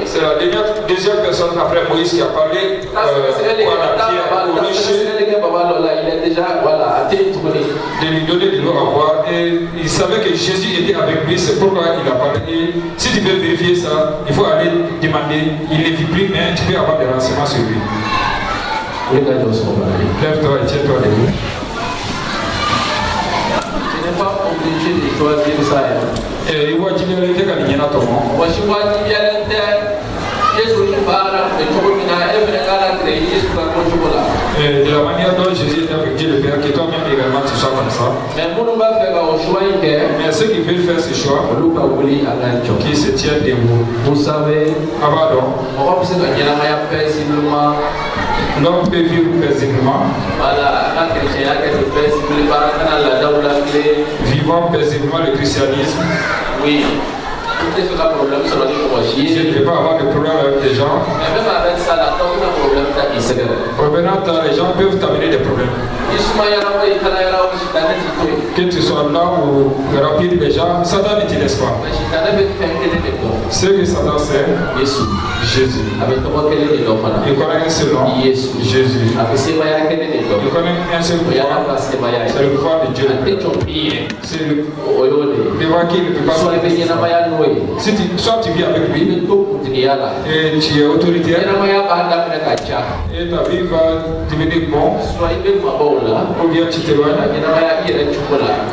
c'est la deuxième personne après Moïse qui a parlé à la pierre, au rocher, de lui donner de l'eau à boire. Et il savait que Jésus était avec lui, c'est pourquoi il a parlé. Et si tu veux vérifier ça, il faut aller demander. Il ne vit plus, mais tu peux avoir des renseignements sur lui. Lève-toi et tiens-toi debout. Tu n'es pas obligé de choisir ça. Et il voit qu'il y a un peu de temps. De la manière dont Jésus était avec Dieu le Père, que toi-même également tu sois comme ça. Mais ceux qui veulent faire ce choix, qui se tiennent debout. Vous savez, l'homme peut vivre paisiblement. Vivant paisiblement le christianisme. Oui. Je ne vais pas avoir de problème avec les gens. Mais même avec ça, là, quand on a un problème, les gens peuvent t'amener des problèmes. Que tu sois là ou rapide, les gens, Satan ne te laisse pas. Ce que Satan sait, Jésus. Il connaît un seul nom, Jésus. Il connaît un seul pouvoir, c'est le pouvoir de Dieu. C'est le pouvoir qui ne peut pas se si soit tu vis avec lui et tu es autoritaire et ta vie va devenir bon, ou bien tu t'éloignes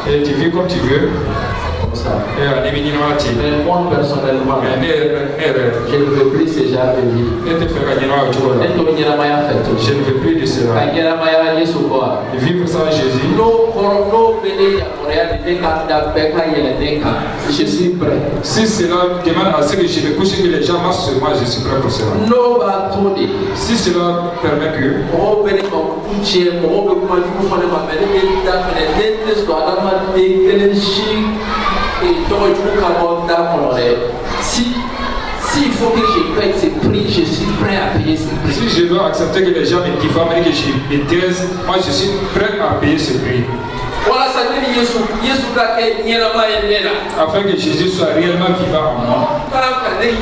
et tu vis comme tu veux. Mais moi personnellement, je ne veux plus ce genre de vie. Je ne veux plus de cela. Vivre sans Jésus. Je suis prêt. Si cela demande à ce que je me couche et que les gens marchent sur moi, je suis prêt pour cela. Si cela permet que s'il faut que je paye ces prix, je suis prêt à payer ces prix. Si je dois accepter que les gens me diffament et que je me taise, moi je suis prêt à payer ce prix. Afin que Jésus soit réellement vivant en moi. Je suis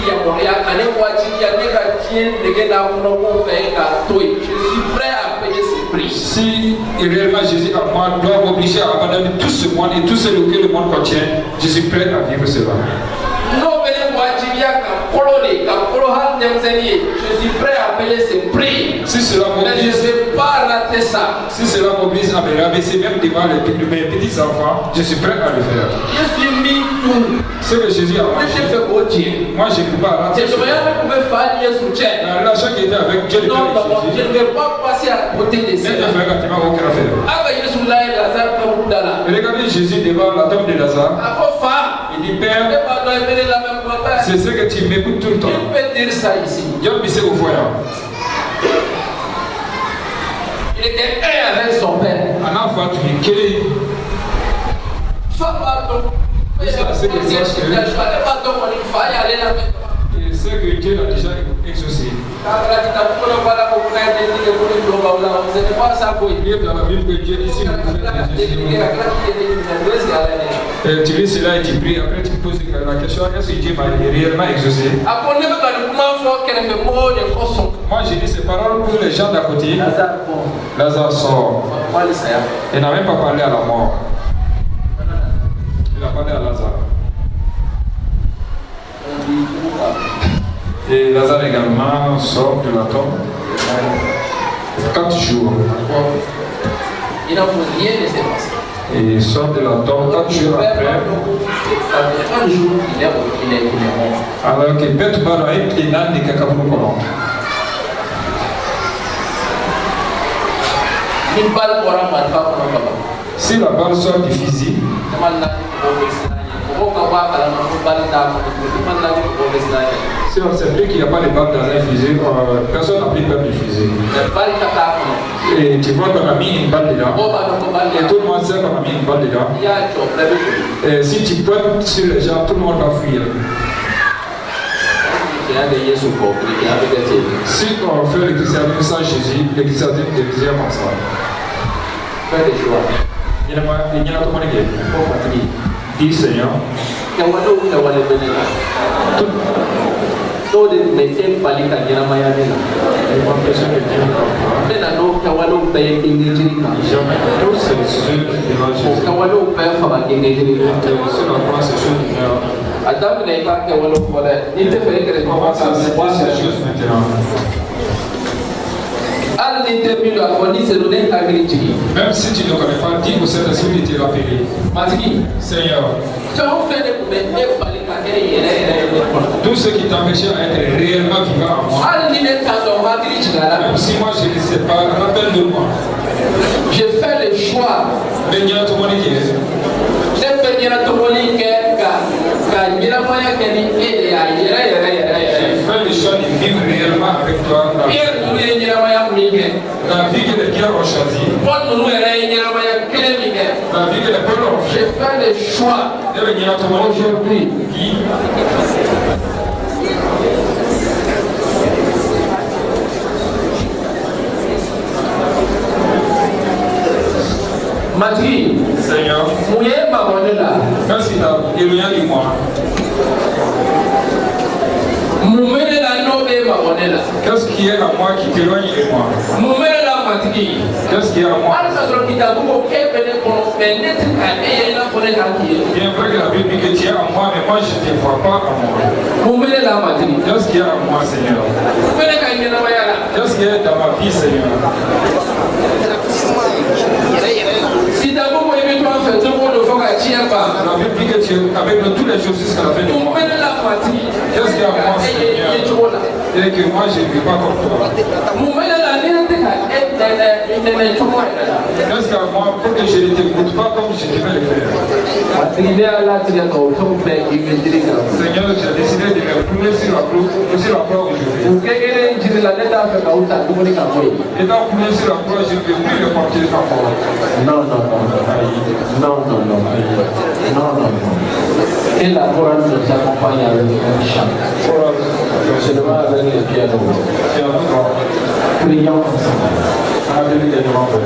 prêt à payer ces prix. Si réellement Jésus en moi doit m'obliger à abandonner tout ce monde et tout ce que le monde contient, je suis prêt à vivre cela. Je suis prêt à payer ces prix. Si cela mais je ne vais pas rater ça. Si cela m'oblige à me rabaisser même devant mes petits enfants, je suis prêt à le faire. Je suis mis tout. Ce que Jésus a fait. Moi je ne peux pas rater. La relation qui était avec Dieu, je ne vais pas passer à côté de ça. Regardez Jésus devant la tombe de Lazare. Il dit, Père, c'est ce que tu m'écoutes tout le temps. Il peut dire ça ici. Dieu me sait au foyer. Il était un avec son père. Un enfant, tu es quel? Et c'est que Dieu l'a déjà exaucé. Il est dans la Bible que Dieu dit si tu lis cela et tu pries, après tu poses la question, est-ce que Dieu m'a réellement exaucé? Moi j'ai dit ces paroles pour les gens d'à côté. Lazare sort. Il n'a même pas parlé à la mort. Il a parlé à Lazare. Et Lazare également sort de la tombe. 4 jours. Il n'a rien laissé passer. Et il sort de la tombe 4 jours après. Un jour, il est mort. Alors que Beth Bara est l'un des Kakabou Kolon. Si la balle sort du fusil, si on sait plus qu'il n'y a pas de balles dans un fusil, personne n'a plus peur du fusil. Et tu vois qu'on a mis une balle dedans. Et tout le monde sait qu'on a mis une balle dedans. Et si tu pointes sur les gens, tout le monde va fuir. Si on fait le christianisme sans Jésus, le christianisme devient comme ça. Fais des choix. Il y a tout le monde qui est. Dis Seigneur. Tout de métier palika nyamaya nila. Nena no kawalo pe kingi jamais tous ces choses devant Jésus. Kawalo pe fama kingi C'est la France ces choses. Adam ne ka kawalo pole. Il te fait que on va faire ces choses maintenant. Même si tu ne connais pas, dis au Saint-Esprit de te rappeler. Seigneur, tout ce qui t'empêchait à être réellement vivant en moi, même si moi je ne sais pas, rappelle-le-moi. Je fais le choix. Fais le choix de vivre réellement avec toi. La vie que les pierres ont choisi. La vie que les peuples ont fait. Je fais le choix aujourd'hui. Matri, Seigneur, qu'est-ce qu'il a éloigné de moi? Qu'est-ce qui est à moi qui t'éloigne de moi? Qu'est-ce qui est à moi? Bien vrai que la Bible dit que tu es à moi, mais moi je ne te vois pas à moi. Qu'est-ce qui est à moi, Seigneur? Qu'est-ce qui est dans ma vie, Seigneur? La Bible dit que tu es avec tous les choses jusqu'à la fin du mois. Qu'est-ce qu'il y a à moi, Seigneur? Et que moi je ne vis pas comme toi. Qu'est-ce qu'il y a à moi pour que je ne t'écoute pas comme je devais le faire? Seigneur, tu as décidé de me prouver sur la croix aujourd'hui. Et donc, prouver sur la croix, je ne peux plus le porter ta parole. Non. Et la parole nous accompagne avec un chant. Seulement avec le piano. Prions ensemble. Avec les membres.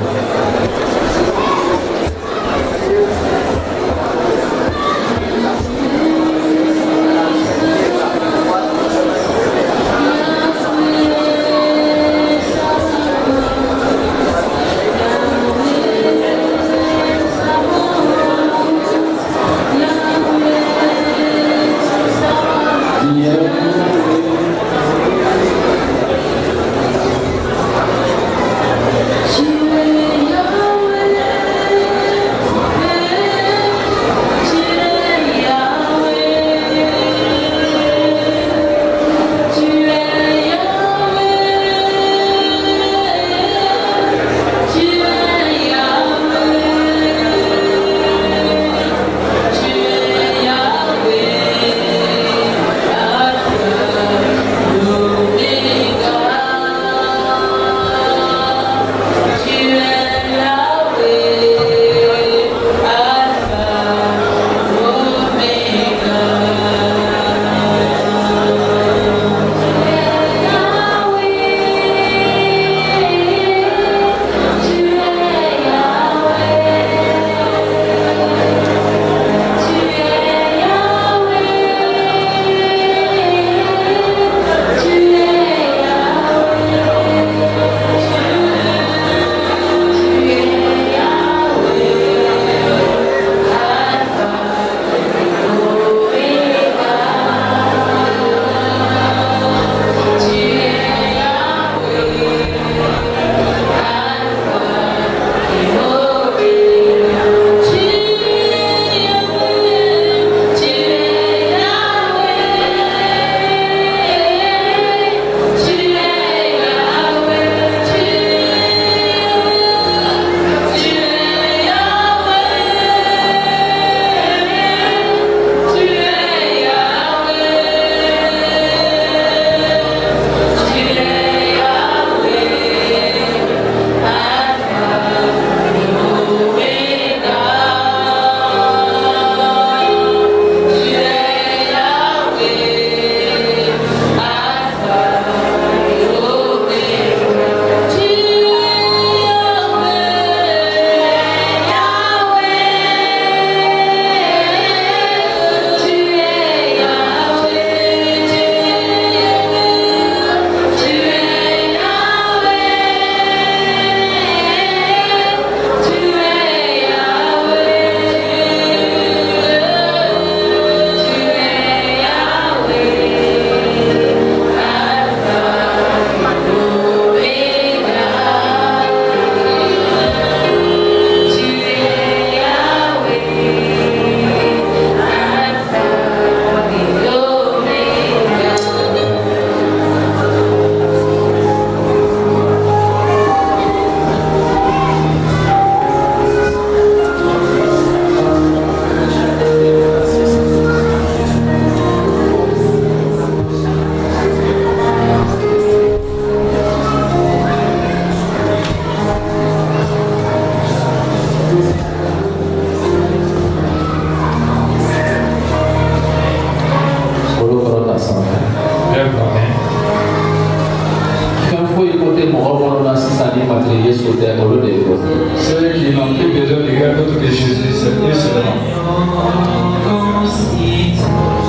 Ceux qui n'ont plus besoin de rien d'autre que Jésus, c'est eux seulement.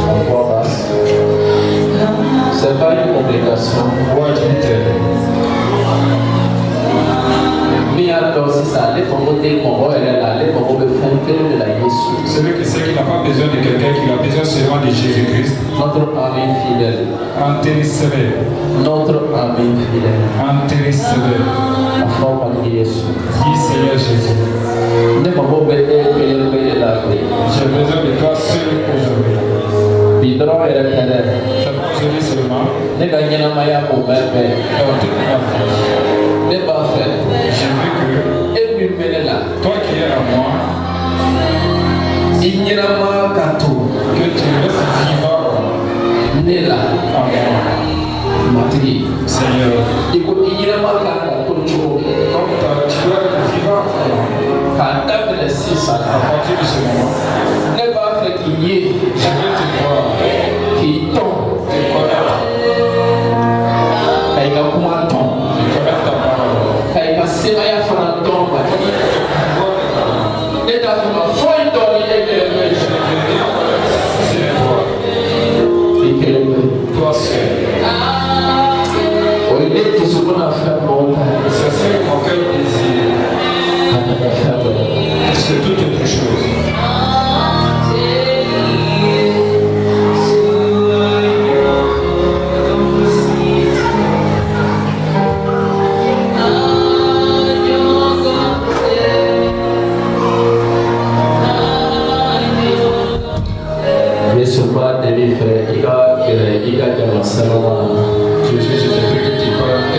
On voit basse. C'est pas une complication. Voix d'unité. Celui qui sait qu'il n'a pas besoin de quelqu'un, qu'il a besoin seulement de Jésus-Christ. Notre ami fidèle. Intéressé. Notre ami fidèle. Intéressé. La forme de Jésus. Dis Seigneur Jésus. J'ai besoin de toi seul aujourd'hui. C'est pour celui seulement. Je veux que toi qui es à moi, Que tu restes vivant. Seigneur. Comme tu dois être vivant. À partir de ce moment. Je veux te voir. Te connaître. Toi seul. C'est ce que mon cœur désire. C'est toute autre chose. Jésus, je te prie que tu parles.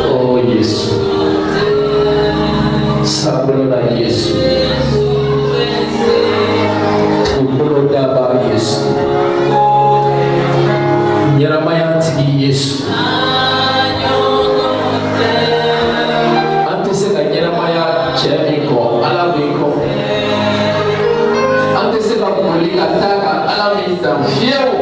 Oh Yesu, sabulona Yesu, tukuloda ba Yesu, nyaramaya tigi Yesu. Ante se ka nyaramaya cheko ala beko. Ante se ka kumulika taka ala mita fiero.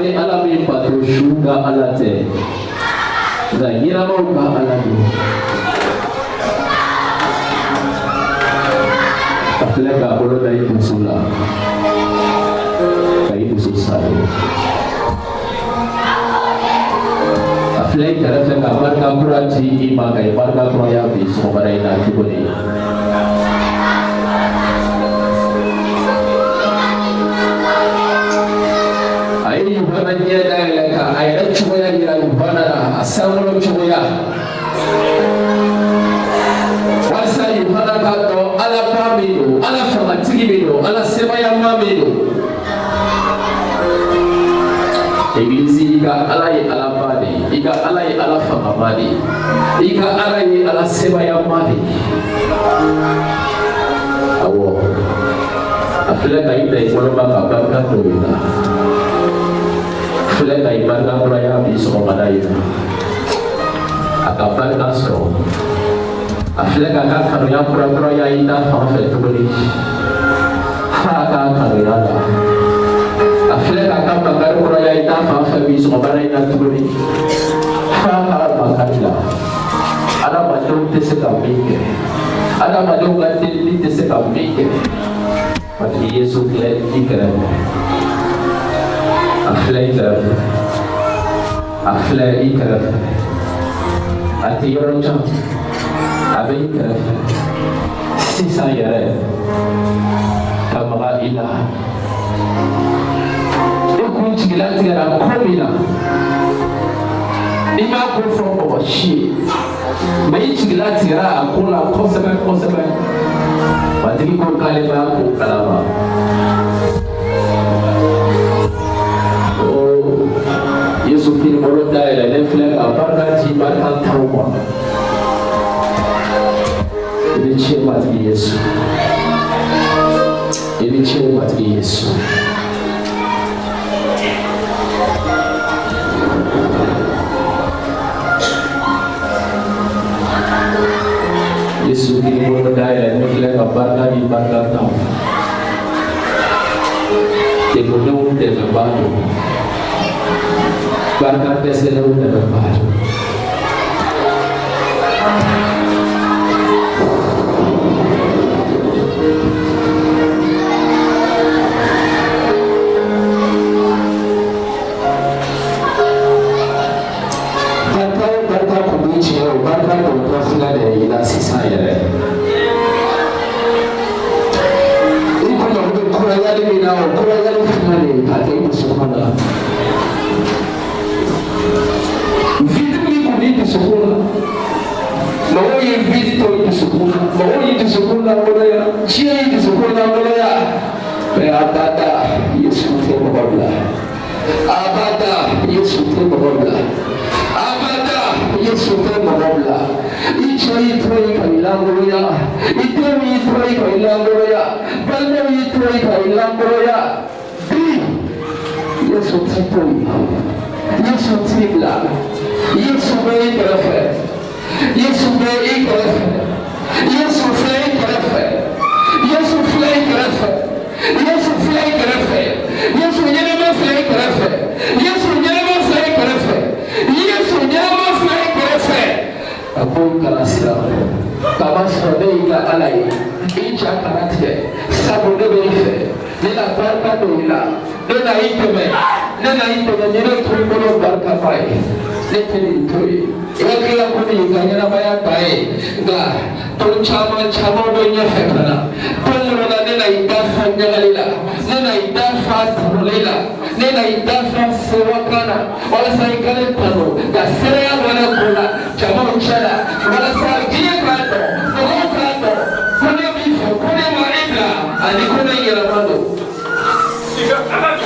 Abe alami pato shuga alate. Zagira mauka alami. Afleka bolo dari musula. Kai ususari. Aflek darah kabar kaburati ima kai marga proya bis ngobarai na kibuni. Ai yuhananya dailaka ai chuya gira yuhanana asamulo chuya. Wasa yuhana kato ala pamido ala famatigi bido ala semaya mamido. Iglesi iga alai ala badi, iga alai ala fama badi, iga alai ala sebaya badi. Awo, afile kai dai kolomba kabaka toina. Afile kai marga praya biso madaina. Akapal kaso. Afile kai karuya praya ita fafe tuli. Faka karuya la. Afile kakak bakar kuraya ita fafe biso madaina tuli. Faka bakarila. Ada macam tese kambing, ada macam ganti tese kambing. Pada Yesus lihat ikan, aflay ikan, hati orang cam, abe ikan, sisa yare, kamera ilah. Ikut cikilan tiada komina, ima kufur bawashi. Mai cikilan tiada aku lah kosebay. Matigi ko kalima ko kalama. Oh, Yesu kini molo dai la nefle aparga ji barkan trauma. Ini cuma matigi Yesu. Ini cuma matigi Yesu. Yesu kini molo dai la nefle aparga ji barkan trauma. Temunung dengan baru, barkan tesenung dengan baru. Barkan kunci, barkan kunci sudah ada ilah sisa ya. Kuraya di minau, kuraya di finale, kata itu sekolah. Video ini di sekolah. Mau yang video itu sekolah, mau itu sekolah kuraya, cia itu sekolah kuraya. Berabada Yesus terbawa, abada Yesus terbawa, abada Yesus terbawa. Itu kailang kuraya, itu kailang kuraya. Balmo itu kailang kuraya. Yesus terpoi, Yesus terbelah, Yesus berkerafat, Yesus berkerafat, Yesus berkerafat, Yesus berkerafat, Yesus berkerafat, Yesus nyama berkerafat, Yesus nyama berkerafat, Yesus nyama berkerafat. Aku kalasira, kamasra dei ka alai, incha kanate, sabu de berife, nila barka doila, nila iteme, nila tumbolo barka pai, neteli tui, iwakila kuni kanyana maya pai, ga, tol chama donya fekana, tolona nila idafa nyagalila, nila idafa tarulila, nila idafa sewakana, wala saikale pano, ga serea wala kula, chama uchala, wala sa kia kato, noko kato, kune bifo, kune maibla, ani kune yelamado. Kapag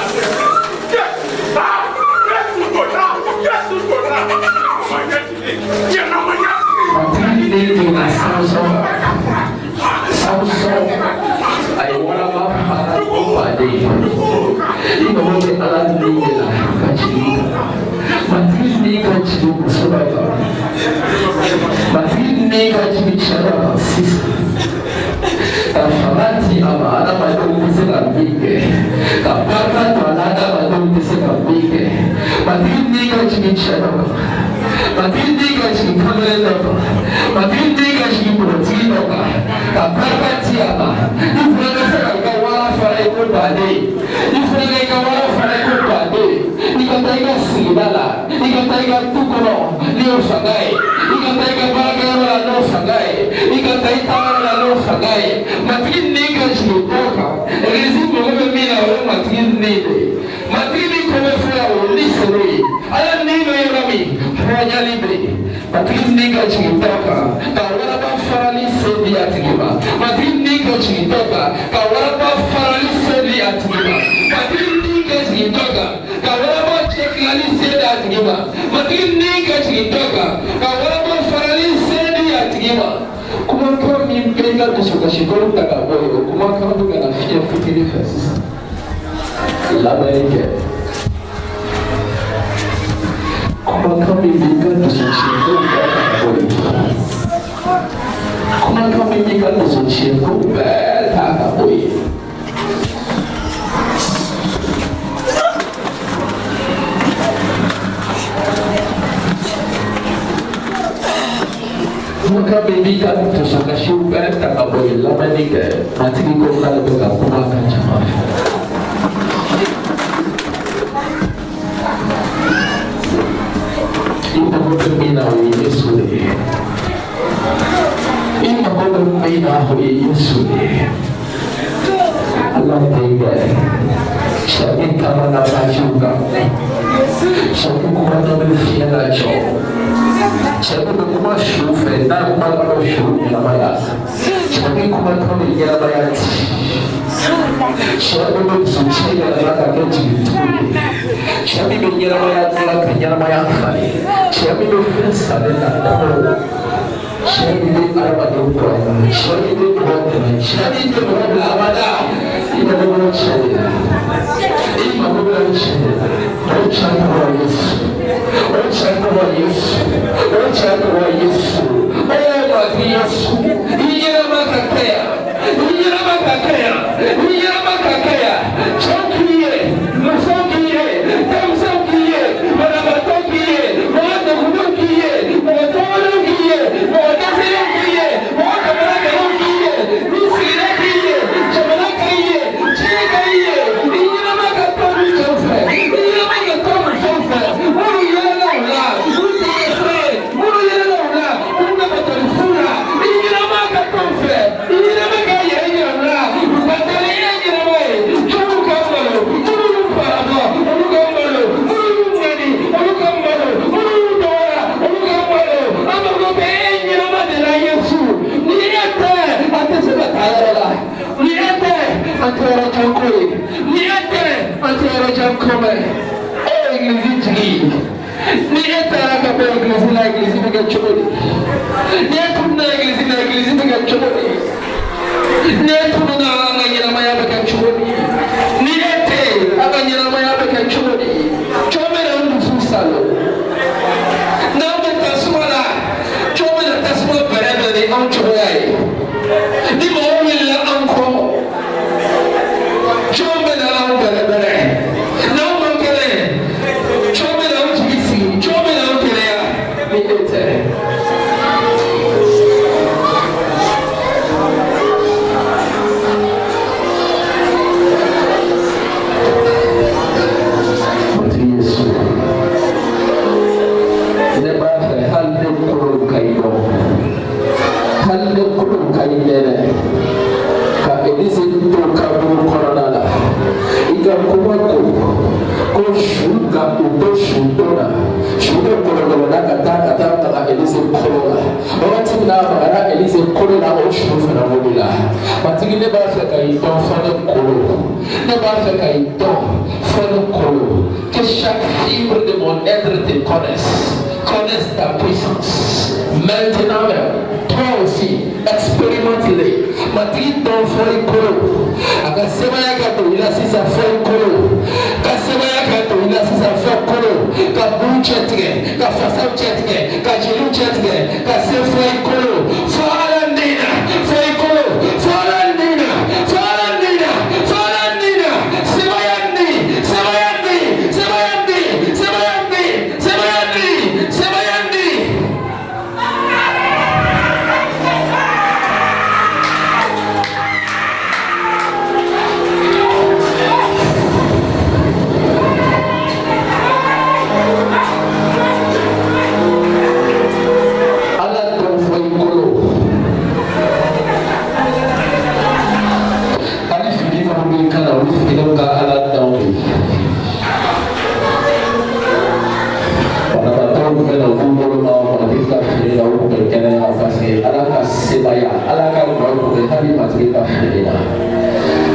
matika fedela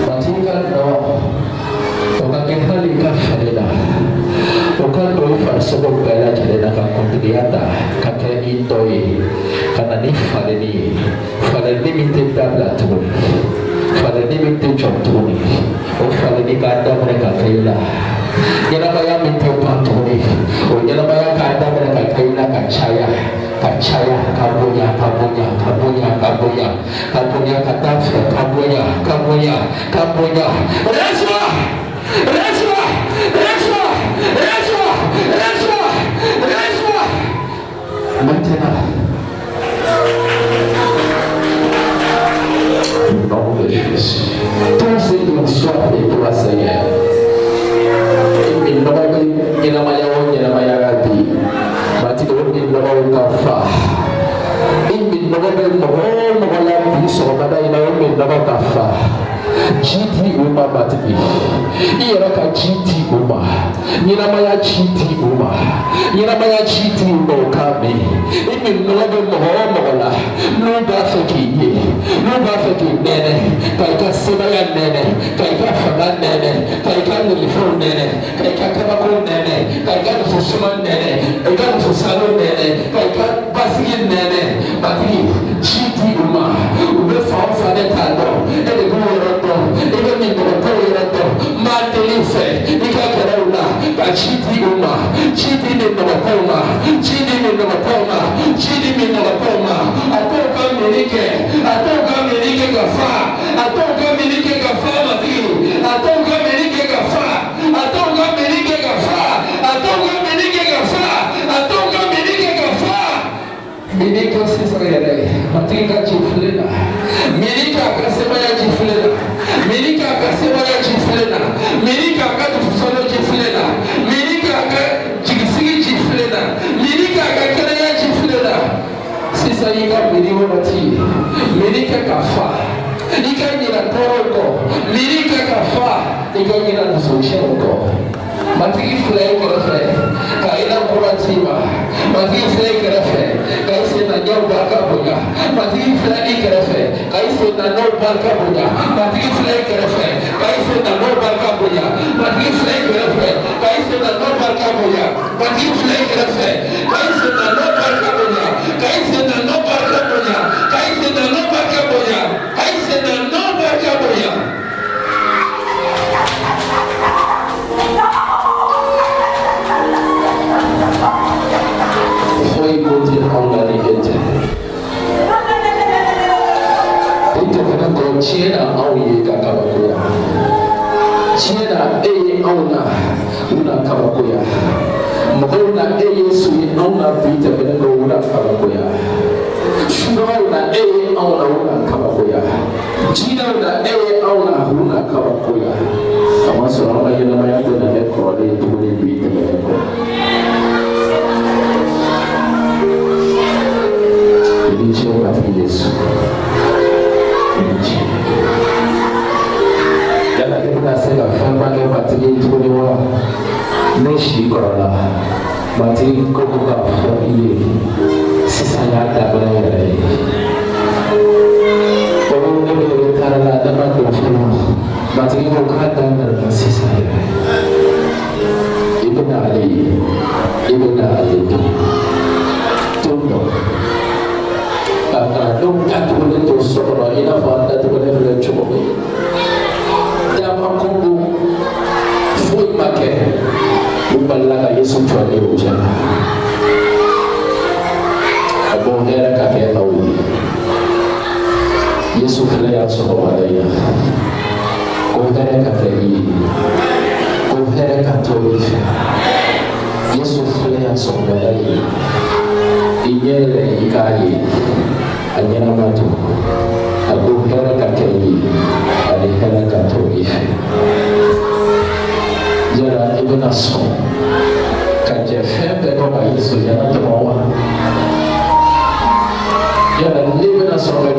matika no okake hali ka fedela okando farsogo bela jela ka kontriata ka ke indoi kana ni faleni minte tabla tu faleni minte chotuni o faleni ka da mereka kaila yana baya minte pantuni o yana baya ka da mereka kaila kacaya kabunya reswa maintenant nom de Jésus tous ces dimensions de toi Seigneur GT Uma Batbi, Iraka GT Uma, Yiramaya GT Uma, Yiramaya GT Mokami, Ibn Noble Mohomola, no Bafaki, Nene, Kaika Sebaya Nene, Kaika Fagan Nene, Kaika Nilifon Nene, Kaika Kabako Nene, Kaika Fusuma Nene, Kaika Fusalo Nene, Kaika Basian Nene, Batbi, GT Uma, Ube Fafane Talo, and the Guru. Even in the Poyerato, Mantelife, Ikakarona, Chiti Uma, Chiti in the Poma, Chiti in the Poma, Chiti in the Poma, Atoka Merike Gafa, Atoka Merike Gafa, Mati, Atoka Merike Gafa, Atoka Merike Gafa, Atoka Merike Gafa, Atoka Merike Gafa, Mirika Sisere, Matika Chiflena, Mirika Kasemaya Chiflena. Mirika akasema chiflena, Mirika akatufusana chiflena, Mirika akajikisigi chiflena, Mirika akakana chiflena. Sisa yika miliwo mati, Mirika kafa, ika nyina toroko, Mirika kafa, ika nyina nusushoko. Matiki fulai kerefe, kaina kuratima, matiki fulai kerefe, kaise na nyau barka punya, matiki fulai kerefe, kaise na no barka punya, matiki fulai kerefe, kaise na no barka punya, matiki fulai kerefe, kaise na no barka punya, matiki fulai kerefe, kaise na no barka punya, kaise na no barka punya, kaise na no barka punya, kaise na no barka punya. Foi muito longa de gente. Então quando eu tinha ao ir cavacuia, tinha ei auna una cavacuia, morona ei sui auna vita quando una cavacuia, churona ei auna una cavacuia, gira na ei auna una cavacuia. Mas só não vai na manhã quando é correr tu nem vita quando Elidio mati Yesu. Elidio. Yala kita sega famba ke mati itu dewa. Neshi korala. Mati kokuka famiye. Sisanya ada berai. Orang ni berkata la dapat berfirman. Mati kokuka dan sisanya. Ibn Ali. Tunggu. Dum jatuh boleh tu seorang ina fanda tu boleh cuba. Dapat kumbu fui makan, bukan lagi Yesus jual dia ujian. Abu Hera kakek tahu. Yesus kelihatan seorang dia. Kau Hera kakek ini, kau Hera kakek Yesus kelihatan seorang dia. Inyele ikai anyana matu Abu Hera kakei Ali Hera katoi Jara Ibn Asom kaje fembe kwa Yesu jana tumawa Jara Ibn Asom